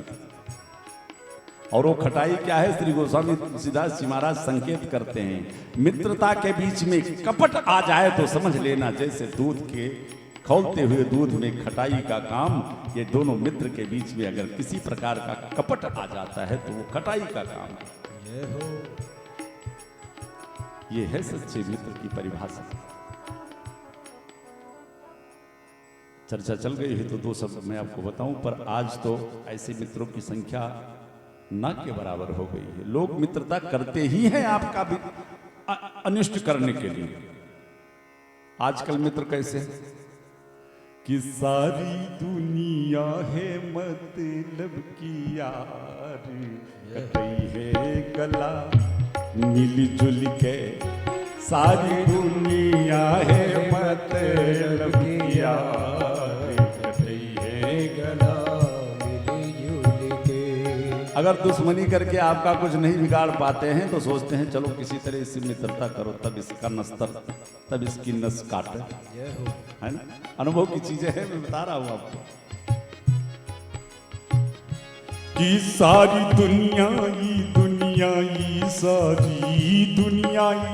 और वो खटाई क्या है, श्री गोस्वामी तुलसीदास जी महाराज संकेत करते हैं, मित्रता के बीच में कपट आ जाए तो समझ लेना जैसे दूध के खौलते हुए दूध में खटाई का काम, ये दोनों मित्र के बीच में अगर किसी प्रकार का कपट आ जाता है तो वो खटाई का काम है। ये है सच्चे मित्र की परिभाषा। चर्चा चल गई है तो दो शब्द मैं आपको बताऊं, पर आज तो ऐसे मित्रों की संख्या न के बराबर हो गई है। लोग मित्रता करते ही हैं आपका भी अनिष्ट करने के लिए। आजकल मित्र कैसे कि सारी दुनिया है मतलब की यार, कटई है गला मिलजुल के, सारी दुनिया है मतलब की यार, कटई है गला मिलजुल के। अगर दुश्मनी करके आपका कुछ नहीं बिगाड़ पाते हैं तो सोचते हैं चलो किसी तरह इससे मित्रता करो, तब इसका नस्तर, तब इसकी नस काटे, है ना। अनुभव की चीजें हैं, मैं बता रहा हूं आपको कि सारी दुनियाई दुनियाई सारी दुनियाई,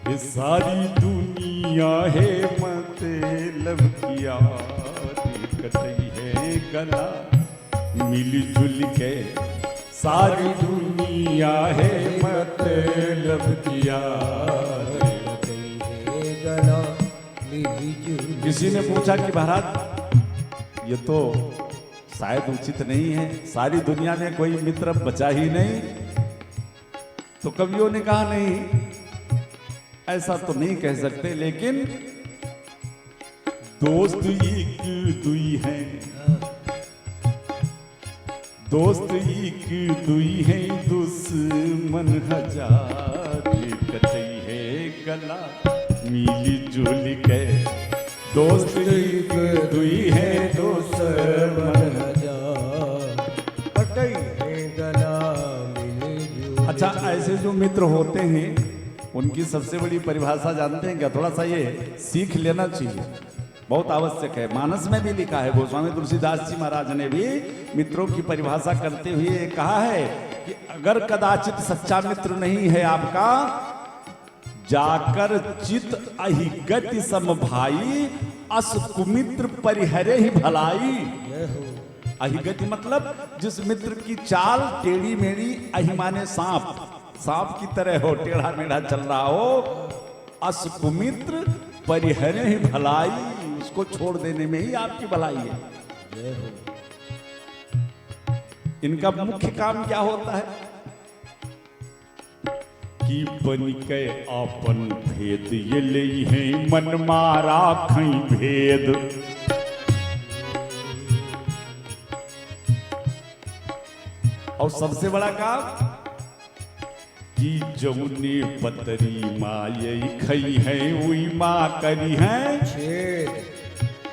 ये सारी दुनिया है मतलब की यार, कटई है गला मिलजुल के, सारी दुनिया है मतलब की यार, गला मिलजुल। किसी ने पूछा कि महाराज ये तो शायद उचित नहीं है, सारी दुनिया में कोई मित्र बचा ही नहीं। तो कवियों ने कहा नहीं, ऐसा तो नहीं कह सकते, लेकिन दोस्त एक दुई है, दोस्त एक दुई है, दुश्मन हजार, कटई है गला मिली जुली के दोस्त एक दुई है दोसर मन। कटई है गला मिले जुले। अच्छा, ऐसे जो मित्र होते हैं उनकी सबसे बड़ी परिभाषा जानते हैं क्या? थोड़ा सा ये सीख लेना चाहिए, बहुत आवश्यक है। मानस में भी लिखा है, गोस्वामी तुलसीदास जी महाराज ने भी मित्रों की परिभाषा करते हुए कहा है कि अगर कदाचित सच्चा मित्र नहीं है आपका, जाकर चित अहिगति सम भाई, अस कुमित्र परिहरे ही भलाई। अहिगति मतलब जिस मित्र की चाल टेढ़ी मेढ़ी, अहि माने सांप, सांप की तरह हो, टेढ़ा मेढ़ा चल रहा हो, अस कुमित्र परिहरे ही भलाई, उसको छोड़ देने में ही आपकी भलाई है। इनका मुख्य काम क्या होता है कि बन के आपन भेद ये ले हैं मन मारा खई भेद। और सबसे बड़ा काम कि जमुने पतरी माये खई है उई माँ करी है छेद।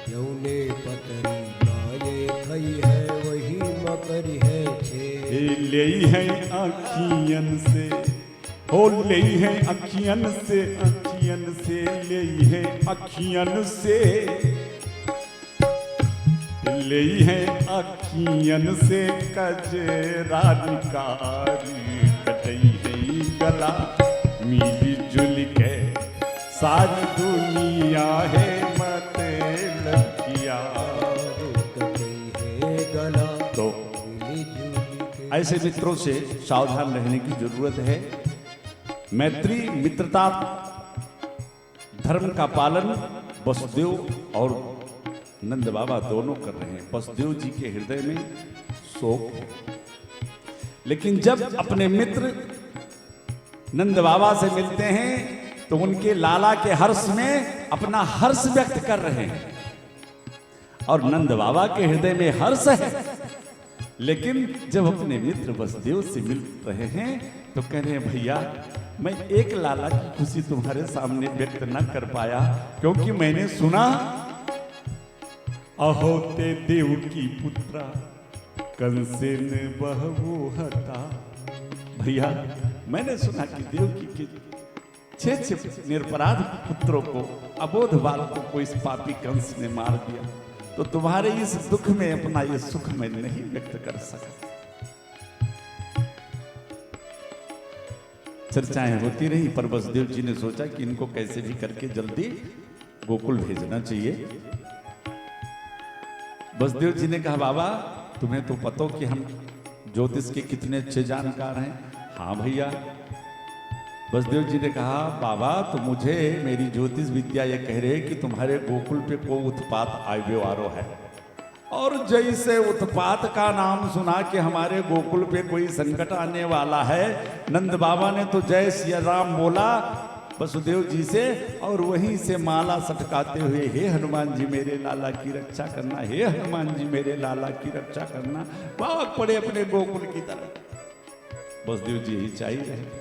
यौने पतरी माये खई है वही मकरी है छेद। ले है अखियन से, हो ले है अखियन से, अखियन से ले है अखियन से, ले है अखियन से कजरा निकारी, कटई है गला मिली जुल के सारी दुनिया है मत लगिया। गला तो मिली जुली के। ऐसे मित्रों से सावधान रहने की जरूरत है। मैत्री मित्रता धर्म का पालन वसुदेव और नंद बाबा दोनों कर रहे हैं। वसुदेव जी के हृदय में शोक है, लेकिन जब अपने मित्र नंद बाबा से मिलते हैं तो उनके लाला के हर्ष में अपना हर्ष व्यक्त कर रहे हैं। और नंद बाबा के हृदय में हर्ष है, लेकिन जब अपने मित्र वसुदेव से मिल रहे हैं तो कह रहे हैं भैया मैं एक लाला की खुशी तुम्हारे सामने व्यक्त न कर पाया, क्योंकि मैंने सुना अहोते देव की पुत्रा कंसेन बहवो हता। भैया मैंने सुना कि देवकी के 6 निरपराध पुत्रों को, अबोध बालकों को इस पापी कंस ने मार दिया, तो तुम्हारे इस दुख में अपना ये सुख मैं नहीं व्यक्त कर सका। चर्चाएं होती रही, पर वसुदेव जी ने सोचा कि इनको कैसे भी करके जल्दी गोकुल भेजना चाहिए। वसुदेव जी ने कहा बाबा तुम्हें तो पता कि हम ज्योतिष के कितने अच्छे जानकार हैं। हाँ भैया। वसुदेव जी ने कहा बाबा तो मुझे मेरी ज्योतिष विद्या ये कह रही है कि तुम्हारे गोकुल पे कोई उत्पात आए वारो है, और जैसे उत्पात का नाम सुना कि हमारे गोकुल पे कोई संकट आने वाला है, नंद बाबा ने तो जय सिया राम बोला वसुदेव जी से, और वहीं से माला सटकाते हुए हे हनुमान जी मेरे लाला की रक्षा करना, हे हनुमान जी मेरे लाला की रक्षा करना, भाग पड़े अपने गोकुल की तरफ। वसुदेव जी ही चाहिए रहे।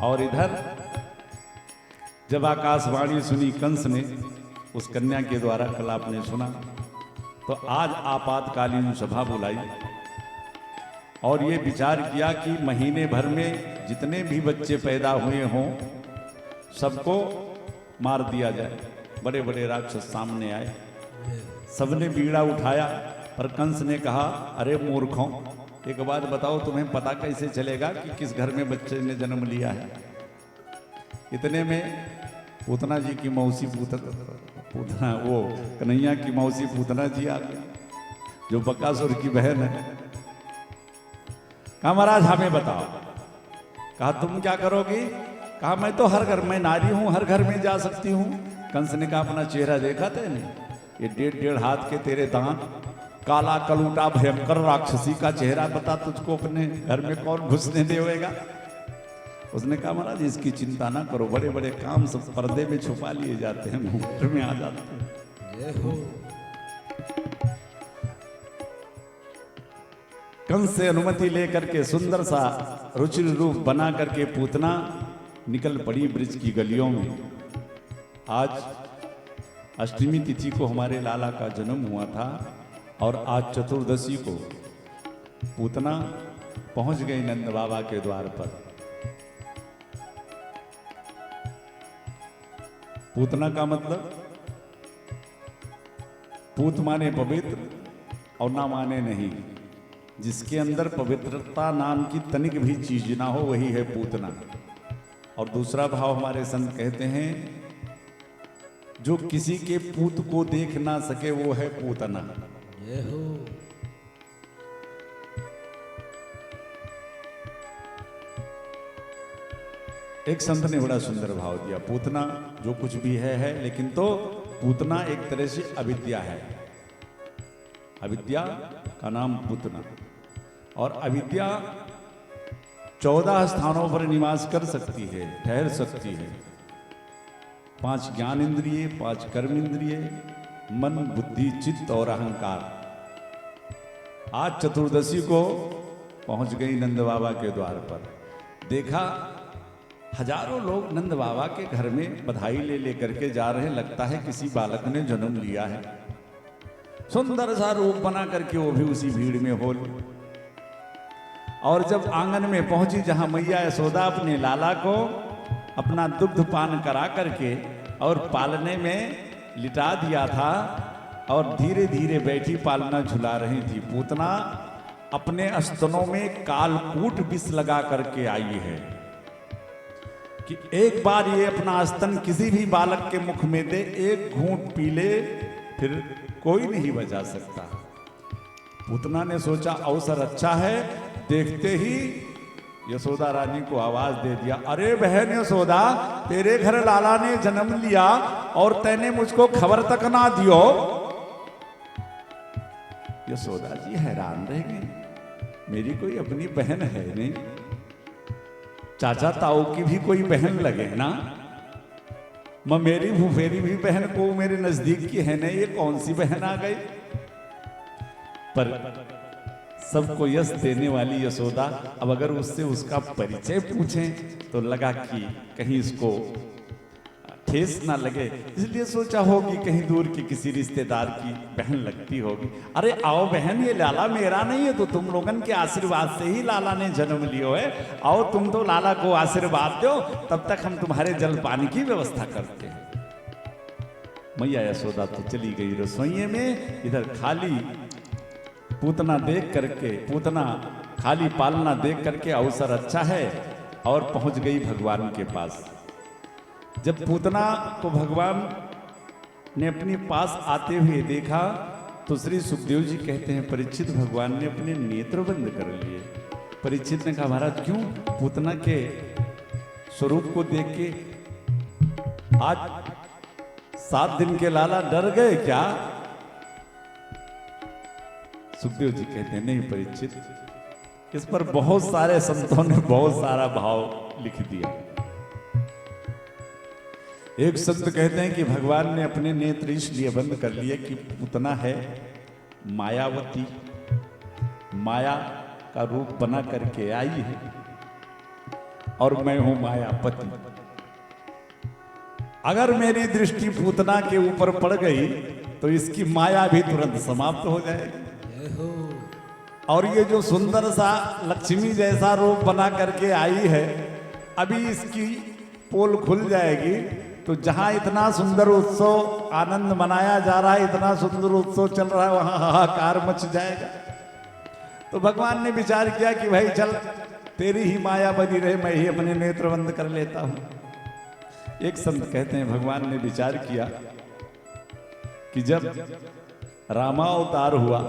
और इधर जब आकाशवाणी सुनी कंस ने, उस कन्या के द्वारा कलाप ने सुना, तो आज आपातकालीन सभा बुलाई और ये विचार किया कि महीने भर में जितने भी बच्चे पैदा हुए हों सबको मार दिया जाए। बड़े बड़े राक्षस सामने आए, सबने बीड़ा उठाया, पर कंस ने कहा अरे मूर्खों, एक बात बताओ तुम्हें पता कैसे चलेगा कि किस घर में बच्चे ने जन्म लिया है। इतने में पूतना जी की मौसी पूतना वो कन्हैया की मौसी पूतना जी आ गया, जो बकासुर की बहन है। कहा महाराज हमें बताओ। कहा तुम क्या करोगी? कहा मैं तो हर घर में नारी हूं, हर घर में जा सकती हूं। कंस ने कहा अपना चेहरा देखा तेने? ये 1.5 हाथ के तेरे दांत, काला कलूटा भयंकर राक्षसी का चेहरा, बता तुझको अपने घर में कौन घुसने देगा? उसने कहा महाराज इसकी चिंता ना करो, बड़े बड़े काम सब पर्दे में छुपा लिए जाते हैं, मुफ्त में आ जाते हैं। कंस से अनुमति लेकर के सुंदर सा रुचिर रूप बना करके पूतना निकल पड़ी ब्रिज की गलियों में। आज अष्टमी तिथि को हमारे लाला का जन्म हुआ था और आज चतुर्दशी को पूतना पहुंच गई नंद बाबा के द्वार पर। पूतना का मतलब पूत माने पवित्र और ना माने नहीं। जिसके अंदर पवित्रता नाम की तनिक भी चीज ना हो वही है पूतना। और दूसरा भाव हमारे संत कहते हैं जो किसी के पूत को देख ना सके वो है पूतना। जय हो। एक संत ने बड़ा सुंदर भाव दिया, पूतना जो कुछ भी है लेकिन तो पूतना एक तरह से अविद्या है। अविद्या का नाम पूतना। और अविद्या 14 स्थानों पर निवास कर सकती है, ठहर सकती है। 5 ज्ञान इंद्रिय, 5 कर्म इंद्रिय, मन, बुद्धि, चित्त और अहंकार। आज चतुर्दशी को पहुंच गई नंद बाबा के द्वार पर। देखा हजारों लोग नंद बाबा के घर में बधाई ले लेकर के जा रहे हैं। लगता है किसी बालक ने जन्म लिया है। सुंदर सा रूप बना करके वो भी उसी भीड़ में हो। और जब आंगन में पहुंची जहां मैया यशोदा अपने लाला को अपना दुग्ध पान करा करके और पालने में लिटा दिया था और धीरे धीरे बैठी पालना झुला रही थी, पूतना अपने स्तनों में कालकूट विष लगा करके आई है कि एक बार ये अपना स्तन किसी भी बालक के मुख में दे, एक घूंट पी ले, फिर कोई नहीं बचा सकता। पूतना ने सोचा अवसर अच्छा है। देखते ही यशोदा रानी को आवाज दे दिया, अरे बहन यशोदा, तेरे घर लाला ने जन्म लिया और तैने मुझको खबर तक ना दियो। यशोदा जी हैरान रह गई, मेरी कोई अपनी बहन है नहीं, चाचा ताऊ की भी कोई बहन लगे ना, मेरी फुफेरी भी बहन को मेरे नजदीक की है नहीं, ये कौन सी बहन आ गई। पर सबको यश देने वाली यशोदा अब अगर उससे उसका परिचय पूछें तो लगा कि कहीं इसको ठेस ना लगे, इसलिए सोचा होगी कहीं दूर की किसी रिश्तेदार की बहन लगती होगी। अरे आओ बहन, ये लाला मेरा नहीं है, तो तुम लोगन के आशीर्वाद से ही लाला ने जन्म लियो है। आओ तुम तो लाला को आशीर्वाद दो, तब तक हम तुम्हारे जल पानी की व्यवस्था करते हैं। मैया यशोदा तो चली गई रसोई में। इधर खाली पूतना देख करके, पूतना खाली पालना देख करके अवसर अच्छा है और पहुंच गई भगवान के पास। जब पूतना को भगवान ने अपने पास आते हुए देखा तो श्री सुखदेव जी कहते हैं परीक्षित भगवान ने अपने नेत्र बंद कर लिए। परीक्षित ने कहा महाराज क्यों? पूतना के स्वरूप को देख के आज 7 दिन के लाला डर गए क्या? सुखदेव जी कहते हैं नहीं परीक्षित, इस पर बहुत सारे संतों ने बहुत सारा भाव लिख दिया। एक संत कहते हैं कि भगवान ने अपने नेत्र इसलिए बंद कर लिए कि पूतना है मायावती, माया का रूप बना करके आई है और मैं हूं मायापति। अगर मेरी दृष्टि पूतना के ऊपर पड़ गई तो इसकी माया भी तुरंत समाप्त हो जाएगी। और ये जो सुंदर सा लक्ष्मी जैसा रूप बना करके आई है, अभी इसकी पोल खुल जाएगी तो जहां इतना सुंदर उत्सव आनंद मनाया जा रहा है, इतना सुंदर उत्सव चल रहा है, वहां हाहाकार मच जाएगा। तो भगवान ने विचार किया कि भाई चल तेरी ही माया बनी रहे, मैं ही अपने नेत्र बंद कर लेता हूं। एक संत कहते हैं भगवान ने विचार किया कि जब रामावतार हुआ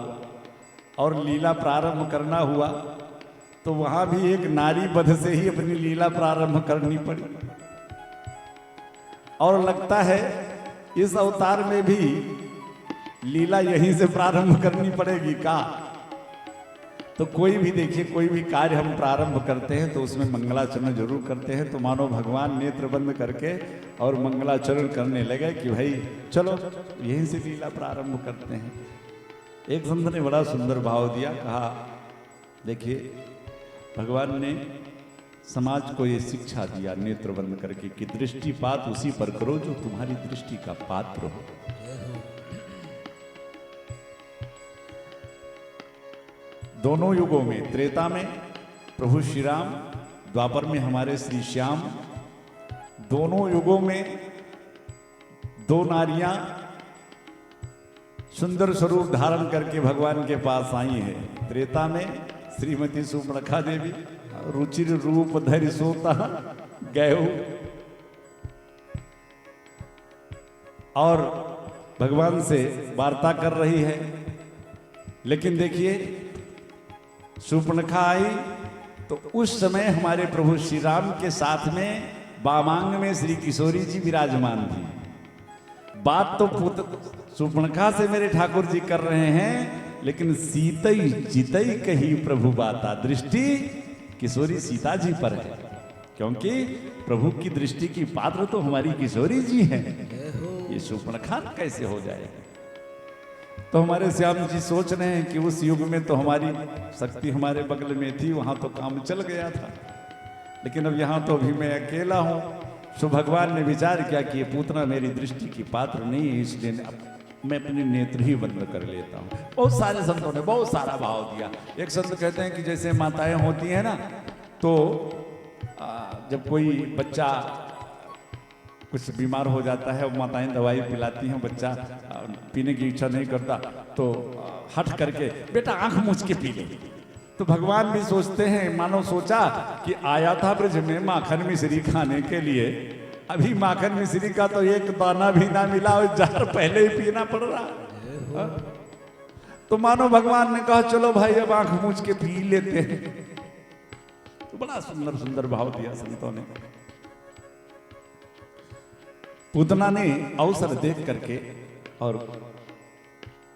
और लीला प्रारंभ करना हुआ तो वहां भी एक नारी वध से ही अपनी लीला प्रारंभ करनी पड़ी। और लगता है इस अवतार में भी लीला यहीं से प्रारंभ करनी पड़ेगी का? तो कोई भी देखिए, कोई भी कार्य हम प्रारंभ करते हैं तो उसमें मंगलाचरण जरूर करते हैं। तो मानो भगवान नेत्र बंद करके और मंगलाचरण करने लगे कि भाई चलो यहीं से लीला प्रारंभ करते हैं। एक संत ने बड़ा सुंदर भाव दिया, कहा देखिए भगवान ने समाज को ये शिक्षा दिया नेत्र बंद करके कि दृष्टिपात उसी पर करो जो तुम्हारी दृष्टि का पात्र हो। दोनों युगों में, त्रेता में प्रभु श्री राम, द्वापर में हमारे श्री श्याम, दोनों युगों में दो नारियां सुंदर स्वरूप धारण करके भगवान के पास आई है। त्रेता में श्रीमती सुपर्णखा देवी, रुचिर रूप धरि सोता गयो, और भगवान से वार्ता कर रही है। लेकिन देखिए सुपर्णखा आई तो उस समय हमारे प्रभु श्री राम के साथ में वामांग में श्री किशोरी जी विराजमान थी। बात तो सुपर्णखा से मेरे ठाकुर जी कर रहे हैं, लेकिन सीतई जितई कही प्रभु बाता, दृष्टि किशोरी सीता जी पर है, क्योंकि प्रभु की दृष्टि की पात्र तो हमारी किशोरी जी हैं। ये सुपर्णखा कैसे हो जाए? तो हमारे श्याम जी सोच रहे हैं कि उस युग में तो हमारी शक्ति हमारे बगल में थी, वहां तो काम चल गया था, लेकिन अब यहां तो अभी मैं अकेला हूं। सो भगवान ने विचार किया कि ये पूतना मेरी दृष्टि की पात्र नहीं है, इसलिए मैं अपने नेत्र ही बंद कर लेता हूँ। बहुत सारे संतों ने बहुत सारा भाव दिया। एक संत कहते हैं कि जैसे माताएं होती हैं ना, तो जब कोई बच्चा कुछ बीमार हो जाता है, माताएं दवाई पिलाती हैं, बच्चा पीने की इच्छा नहीं करता तो हट करके बेटा आंख मूछ के पी ले। तो भगवान भी सोचते हैं, मानो सोचा कि आया था ब्रज में माखन मिश्री खाने के लिए, अभी माखन मिश्री का तो एक दाना भी ना मिला और जार पहले ही पीना पड़ रहा। तो मानो भगवान ने कहा चलो भाई अब आंख मूछ के पी लेते हैं। तो बड़ा सुंदर सुंदर भाव दिया संतों ने। पूतना ने अवसर देख करके और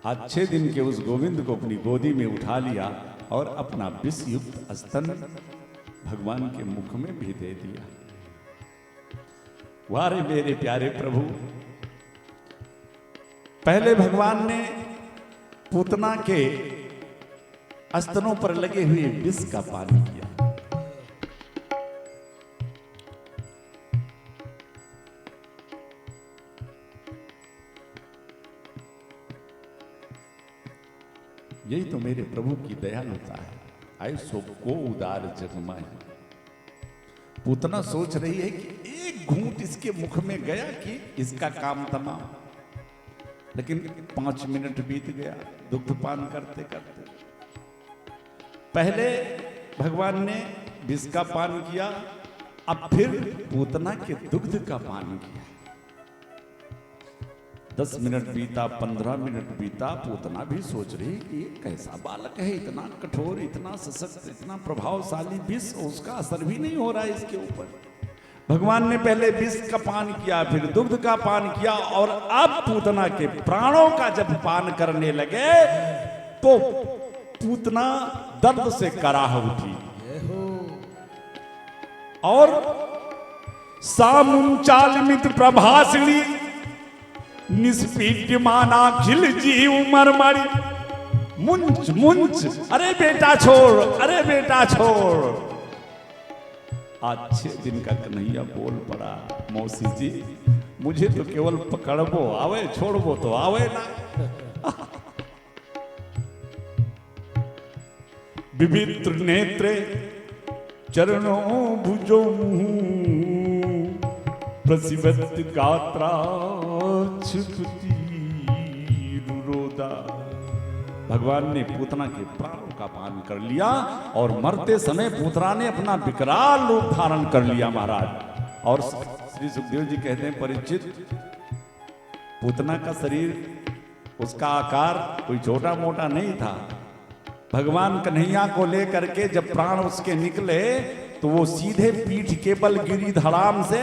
आज 6 दिन के उस गोविंद को अपनी गोदी में उठा लिया और अपना विष युक्त स्तन भगवान के मुख में भी दे दिया। वारे मेरे प्यारे प्रभु, पहले भगवान ने पूतना के स्तनों पर लगे हुए विष का पान किया। यही तो मेरे प्रभु की दयालुता है। ऐसो को उदार जगमाए। पूतना सोच रही है कि एक घूंट इसके मुख में गया कि इसका काम तमाम, लेकिन 5 मिनट बीत गया दुग्ध पान करते करते। पहले भगवान ने विष का पान किया, अब फिर पूतना के दुग्ध का पान किया। 10 मिनट बीता, 15 मिनट बीता, पूतना भी सोच रही कि ये कैसा बालक है, इतना कठोर, इतना सशक्त, इतना प्रभावशाली विष, उसका असर भी नहीं हो रहा है इसके ऊपर। भगवान ने पहले विष का पान किया, फिर दुग्ध का पान किया, और अब पूतना के प्राणों का जब पान करने लगे तो पूतना दर्द से कराह उठी और सामुंचालमित प्रभासिणी निष्पीड्यमाना खिल जीव मरमरी मुंच मुंच, अरे बेटा छोड़, अरे बेटा छोड़। आज 6 दिन का कन्हैया बोल पड़ा, मौसी जी मुझे तो केवल पकड़बो आवे, छोड़बो तो आवे ना। विवित्र नेत्रे चरणों भुजो प्रसिवत गात्रा छिपती रुरोदा। भगवान ने पूतना के प्राणों का पान कर लिया और मरते समय पूतना ने अपना विकराल रूप धारण कर लिया महाराज। और श्री सुखदेव जी कहते हैं, परीक्षित पूतना का शरीर, उसका आकार कोई छोटा मोटा नहीं था। भगवान कन्हैया को लेकर के जब प्राण उसके निकले तो वो सीधे पीठ के बल गिरी धड़ाम से,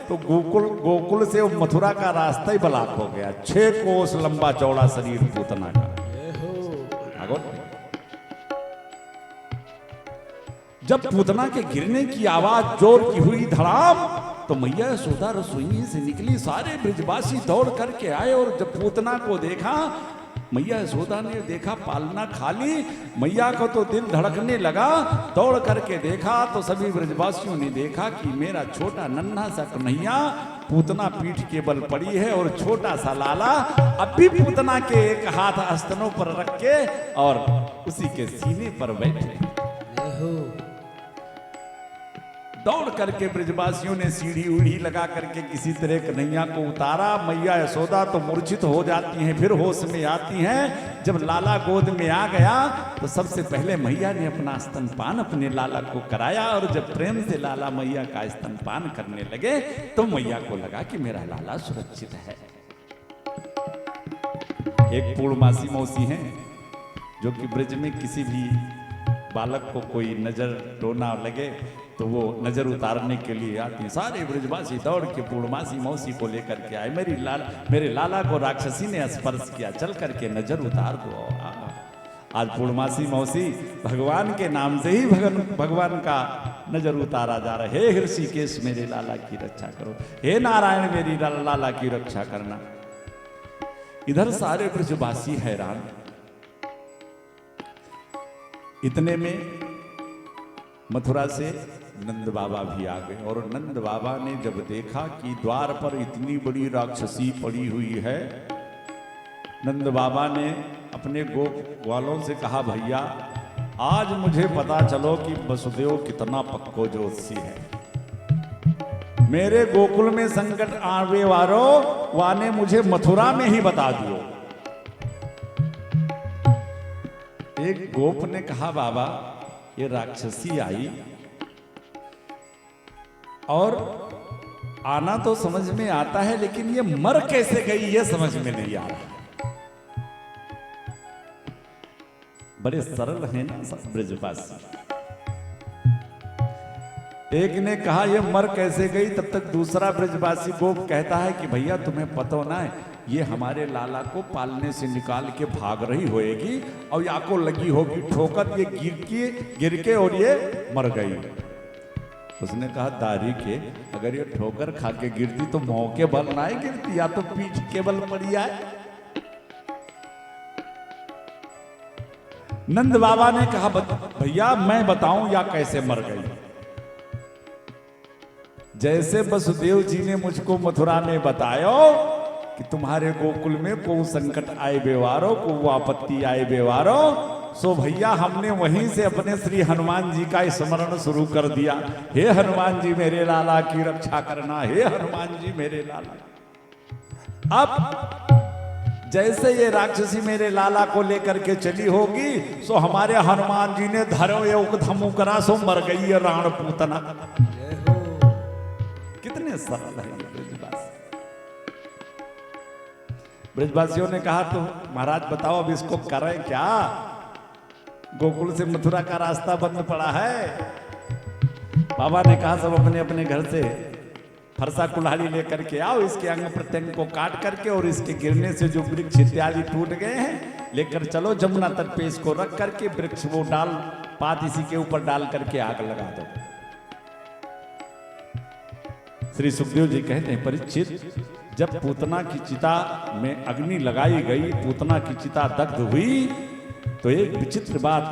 तो गोकुल से मथुरा का रास्ता ही ब्लॉक हो गया। 6 कोस लंबा चौड़ा शरीर पूतना का। जब पूतना के गिरने की आवाज जोर की हुई धड़ाम, तो मैया यशोदा रसोई से निकली, सारे ब्रजवासी दौड़ करके आए और जब पूतना को देखा मैया यशोदा ने देखा पालना खाली, मैया को तो दिल धड़कने लगा। दौड़ करके देखा तो सभी ब्रजवासियों ने देखा कि मेरा छोटा नन्हा सा कन्हैया पूतना पीठ के बल पड़ी है और छोटा सा लाला अब भी पूतना के एक हाथ आस्तनों पर रख के और उसी के सीने पर बैठे। दौड़ करके ब्रजवासियों ने सीढ़ी उड़ी लगा करके किसी तरह कन्हैया को उतारा। मैया यशोदा तो मूर्छित हो जाती हैं, फिर होश में आती हैं। जब लाला गोद में आ गया तो सबसे पहले मैया ने अपना स्तनपान अपने लाला को कराया और जब प्रेम से लाला मैया का स्तनपान करने लगे तो मैया को लगा कि मेरा लाला सुरक्षित है। एक पूर्णमासी मौसी हैं जो कि ब्रज में किसी भी बालक को कोई नजर टोना लगे तो वो नजर उतारने के लिए आती। सारे ब्रजवासी दौड़ के पूर्णमासी मौसी को लेकर के आए। मेरे लाला को राक्षसी ने स्पर्श किया, चल करके नजर उतार दो। आज पूर्णमासी मौसी भगवान के नाम से ही भगवान का नजर उतारा जा रहा है। हे ऋषिकेश मेरे लाला की रक्षा करो, हे नारायण मेरी लाला की रक्षा करना। इधर सारे ब्रजवासी हैरान। इतने में मथुरा से नंद बाबा भी आ गए और नंद बाबा ने जब देखा कि द्वार पर इतनी बड़ी राक्षसी पड़ी हुई है, नंद बाबा ने अपने ग्वालों से कहा, भैया आज मुझे पता चलो कि वसुदेव कितना पक्को जोशी है। मेरे गोकुल में संकट आवे वाने मुझे मथुरा में ही बता दियो। एक गोप ने कहा, बाबा ये राक्षसी आई और आना तो समझ में आता है लेकिन ये मर कैसे गई ये समझ में नहीं आ रहा। बड़े सरल हैं ना सब ब्रजवासी। एक ने कहा ये मर कैसे गई, तब तक दूसरा ब्रजवासी गोप कहता है कि भैया तुम्हें पता ना है ये हमारे लाला को पालने से निकाल के भाग रही होएगी और या को लगी होगी ठोकर, ये गिर के और ये मर गई। उसने कहा, दारी के अगर ये ठोकर खा के गिरती तो मुंह के बल ना गिरती, या तो पीठ के बल पड़ी आए। नंद बाबा ने कहा, भैया मैं बताऊं या कैसे मर गई। जैसे वसुदेव जी ने मुझको मथुरा में बताया कि तुम्हारे गोकुल में को संकट आए बेवारो, को आपत्ति आए बेवारो, सो भैया हमने वहीं से अपने श्री हनुमान जी का स्मरण शुरू कर दिया। हे हनुमान जी मेरे लाला की रक्षा करना, हे हनुमान जी मेरे लाला। अब जैसे ये राक्षसी मेरे लाला को लेकर के चली होगी सो हमारे हनुमान जी ने धरो योग धमु करा सो मर गई है राण पूतना। कितने सरल है ये ब्रजवासी। ब्रजवासियों ने कहा, तो महाराज बताओ अब इसको करें क्या, गोकुल से मथुरा का रास्ता बंद पड़ा है। बाबा ने कहा, सब अपने अपने घर से फरसा कुल्हाड़ी लेकर के आओ, इसके अंग प्रत्यंग को काट करके और इसके गिरने से जो वृक्ष इत्यादि टूट गए हैं लेकर चलो जमुना तट पे इसको रख करके वृक्ष वो डाल पात इसी के ऊपर डाल करके आग लगा दो। श्री सुखदेव जी कहते हैं, परीक्षित जब पूतना की चिता में अग्नि लगाई गई, पूतना की चिता दग्ध हुई तो एक विचित्र बात,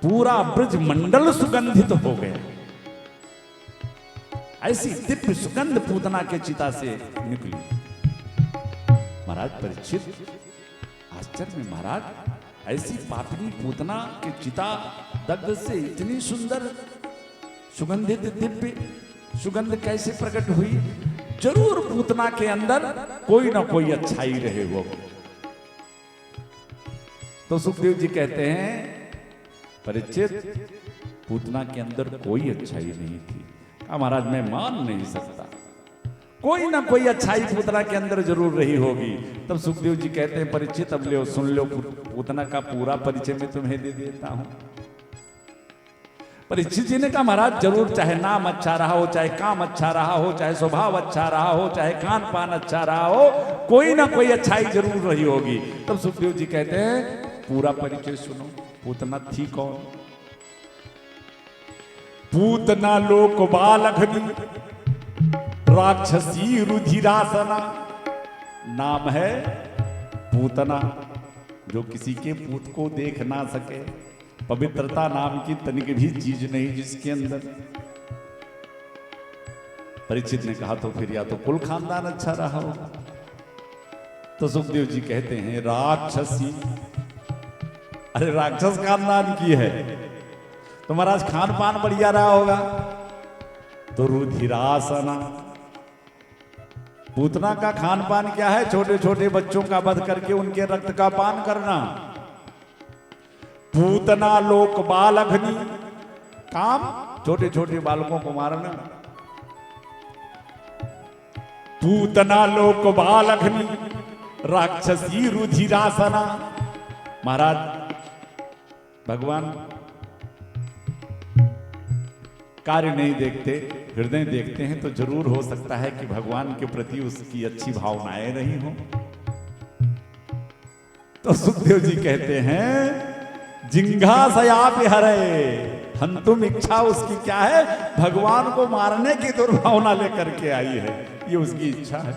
पूरा ब्रज मंडल सुगंधित हो गया। ऐसी दिव्य सुगंध पूतना के चिता से निकली। महाराज परीक्षित आश्चर्य में, महाराज ऐसी पापनी पूतना के चिता दग्ध से इतनी सुंदर सुगंधित दिव्य सुगंध कैसे प्रकट हुई। जरूर पूतना के अंदर कोई ना कोई अच्छाई रहे वो। तो सुखदेव जी कहते हैं, परीक्षित पूतना के अंदर कोई अच्छाई नहीं थी। महाराज मैं मान नहीं सकता, कोई ना कोई अच्छाई पूतना के अंदर जरूर रही होगी। तब सुखदेव जी कहते हैं, परीक्षित अब लो सुन लो, पूतना का पूरा परिचय मैं तुम्हें दे देता हूं। परीक्षित जी ने कहा, महाराज जरूर, चाहे नाम अच्छा रहा हो, चाहे काम अच्छा रहा हो, चाहे स्वभाव अच्छा रहा हो, चाहे खान पान अच्छा रहा हो, कोई ना कोई अच्छाई जरूर रही होगी। तब सुखदेव जी कहते हैं, पूरा परिचय सुनो, पूतना थी कौन। पूतना लोक बालघनी राक्षसी रुधिरासना, नाम है पूतना। जो किसी के पूत को देख ना सके, पवित्रता नाम की तनिक भी चीज नहीं जिसके अंदर। परीक्षित ने कहा तो फिर या तो कुल खानदान अच्छा रहा होगा। तो सुखदेव जी कहते हैं राक्षसी, अरे राक्षस खानदान की है तो महाराज खान पान बढ़िया रहा होगा। तो रुधिरासना, पूतना का खान पान क्या है? छोटे छोटे बच्चों का वध करके उनके रक्त का पान करना। पूतना लोक बाल अग्नि, काम छोटे छोटे बालकों को मारना। पूतना लोक बाल अग्नि, राक्षसी रुधिरासना। महाराज भगवान कार्य नहीं देखते, हृदय देखते हैं। तो जरूर हो सकता है कि भगवान के प्रति उसकी अच्छी भावनाएं रही हो। तो सुखदेव जी कहते हैं जिंघासयापि हरे, हंतुम इच्छा उसकी क्या है? भगवान को मारने की दुर्भावना लेकर के आई है, ये उसकी इच्छा है।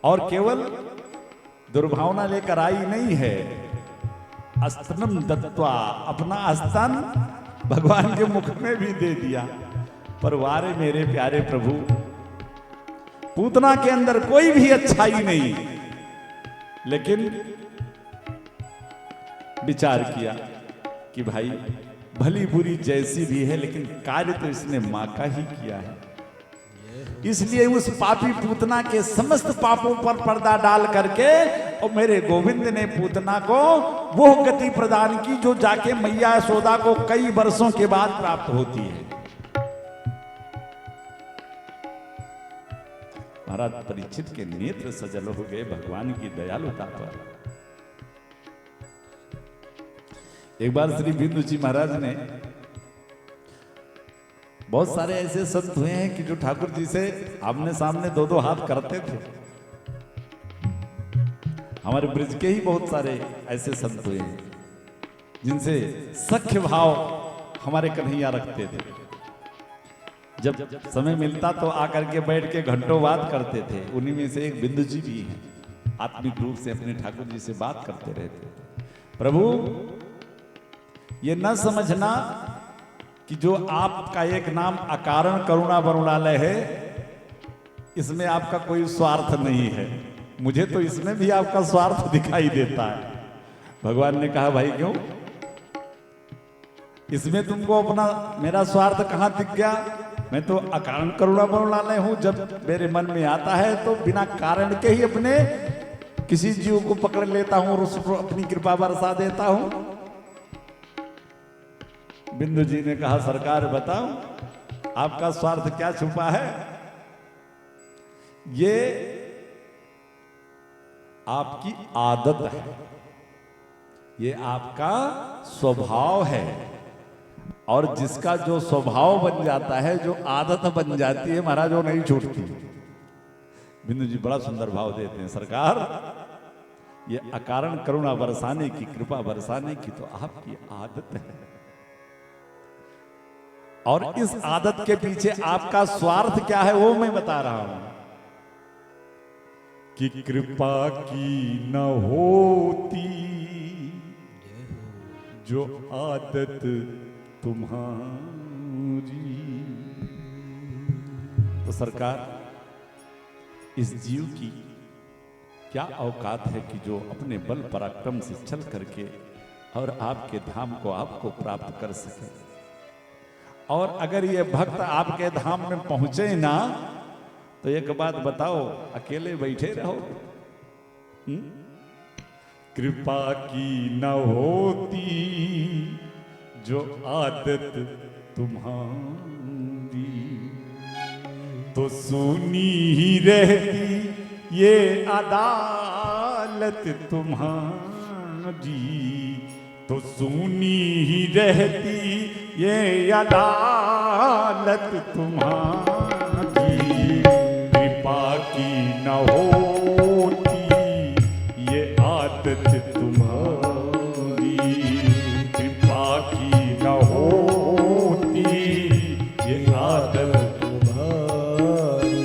और केवल दुर्भावना लेकर आई नहीं है, अस्तनम दत्वा, अपना स्तन भगवान के मुख में भी दे दिया। पर वारे मेरे प्यारे प्रभु, पूतना के अंदर कोई भी अच्छाई नहीं, लेकिन विचार किया कि भाई भली बुरी जैसी भी है, लेकिन कार्य तो इसने मां का ही किया है। इसलिए उस पापी पूतना के समस्त पापों पर पर्दा डाल करके और मेरे गोविंद ने पूतना को वो गति प्रदान की जो जाके मैया यशोदा को कई वर्षों के बाद प्राप्त होती है। महाराज परीक्षित के नेत्र सजल हो गए भगवान की दयालुता पर। एक बार श्री बिंदु जी महाराज ने, बहुत सारे ऐसे संत हुए हैं कि जो ठाकुर जी से आमने सामने दो दो हाथ करते थे। हमारे ब्रज के ही बहुत सारे ऐसे संत हुए हैं जिनसे सख्य भाव हमारे कन्हैया रखते थे। जब समय मिलता तो आकर के बैठ के घंटों बात करते थे। उन्हीं में से एक बिंदु जी भी हैं, आत्मिक रूप से अपने ठाकुर जी से बात करते रहते थे। प्रभु ये न समझना कि जो आपका एक नाम अकारण करुणा वरुणालय है, इसमें आपका कोई स्वार्थ नहीं है। मुझे तो इसमें भी आपका स्वार्थ दिखाई देता है। भगवान ने कहा भाई क्यों? इसमें तुमको अपना मेरा स्वार्थ कहां दिख गया? मैं तो अकारण करुणा वरुणालय हूं। जब मेरे मन में आता है तो बिना कारण के ही अपने किसी जीव को पकड़ लेता हूं और उस पर अपनी कृपा बरसा देता हूं। बिंदु जी ने कहा सरकार बताओ आपका स्वार्थ क्या छुपा है? ये आपकी आदत है, ये आपका स्वभाव है। और जिसका जो स्वभाव बन जाता है, जो आदत बन जाती है महाराज, वो नहीं छूटती। बिंदु जी बड़ा सुंदर भाव देते हैं, सरकार ये अकारण करुणा बरसाने की, कृपा बरसाने की तो आपकी आदत है। और इस आदत के पीछे आपका स्वार्थ क्या है वो मैं बता रहा हूं कि कृपा की न होती जो आदत तुम्हारी। तो सरकार इस जीव की क्या औकात है कि जो अपने बल पराक्रम से चल करके और आपके धाम को आपको प्राप्त कर सके। और अगर ये भक्त आपके धाम में पहुंचे ना तो एक बात बताओ, अकेले बैठे रहो? कृपा की न होती जो आदत तुम्हारी तो सुनी ही रहती ये अदालत तुम्हारी, तो सुनी ही रहती ये अदालत तुम्हारी। कृपा की न होती ये आदत तुम्हारी, कृपा की न होती ये आदत तुम्हारी।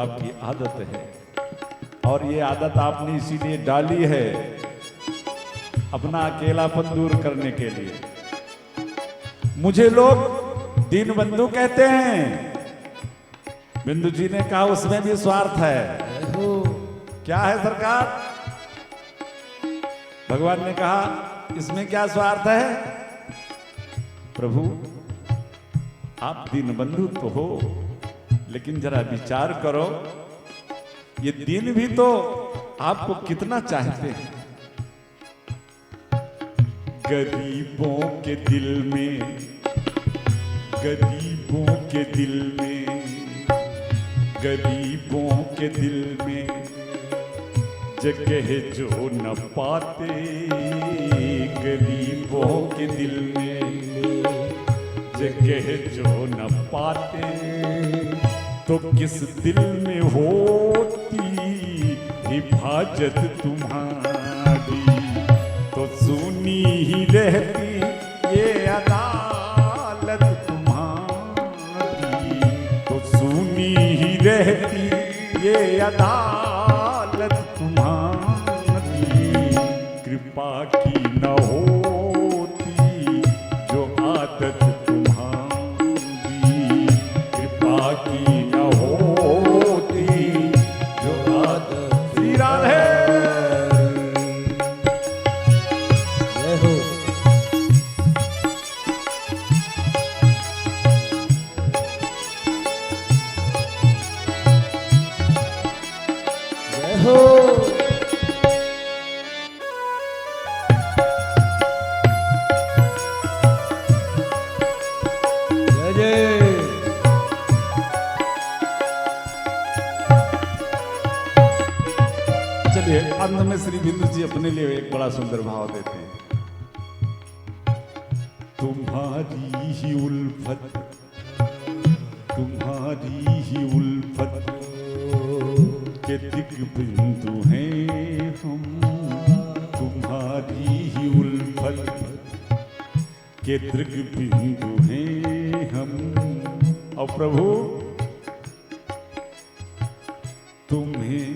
आपकी आदत है, और ये आदत आपने इसीलिए डाली है अपना अकेलापन दूर करने के लिए। मुझे लोग दीनबंधु कहते हैं, बिंदु जी ने कहा उसमें भी स्वार्थ है। क्या है सरकार? भगवान ने कहा इसमें क्या स्वार्थ है? प्रभु आप दीनबंधु तो हो, लेकिन जरा विचार करो, ये दीन भी तो आपको कितना चाहते हैं। गरीबों के दिल में, गरीबों के दिल में, गरीबों के दिल में जगह जो न पाते, गरीबों के दिल में जगह जो न पाते, तो किस दिल में होती हिफाजत तुम्हारी, तो सुनी ही रहती ये अदालत तुम्हारी, तो सुनी ही रहती ये अदालत तुम्हारी, कृपा की न होती जो आदत तुम्हारी, कृपा की न होती जो आदत। श्री राधे। जय हो। जय हो। जय जय। चलिए अंत में श्री बिंदु जी अपने लिए एक बड़ा सुंदर भाव देते हैं। तुम्हारी ही उल्फत, तुम्हारी ही उल्फत के दिग बिंदु हैं हम, तुम्हारी ही उल्फत के दिग बिंदु हैं हम। और प्रभु तुम्हें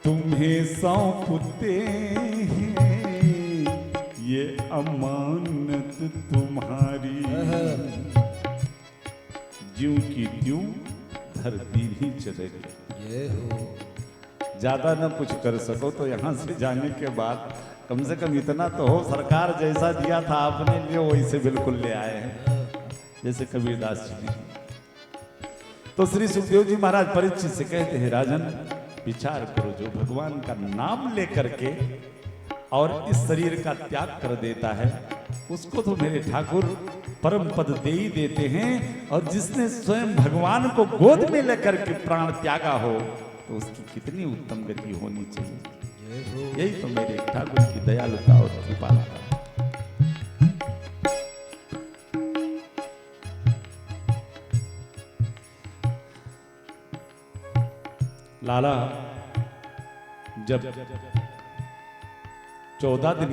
तुम्हें सौंपते हैं ये अमानत तुम्हारी, ज्यों की त्यों धरती भी चलेगी। जय हो। ज्यादा न कुछ कर सको तो यहाँ से जाने के बाद कम से कम इतना तो हो, सरकार जैसा दिया था आपने लिए वैसे बिल्कुल ले आए हैं, जैसे कबीरदास जी ने। तो श्री सुखदेव जी महाराज परीक्षित से कहते हैं, राजन विचार करो, जो भगवान का नाम लेकर के और इस शरीर का त्याग कर देता है, उसको तो मेरे ठाकुर परम पद दे ही देते हैं। और जिसने स्वयं भगवान को गोद में लेकर के प्राण त्यागा हो, तो उसकी कितनी उत्तम गति होनी चाहिए। जय हो। यही तो मेरे ठाकुर की दयालुता और कृपालुता। लाला जब 14 दिन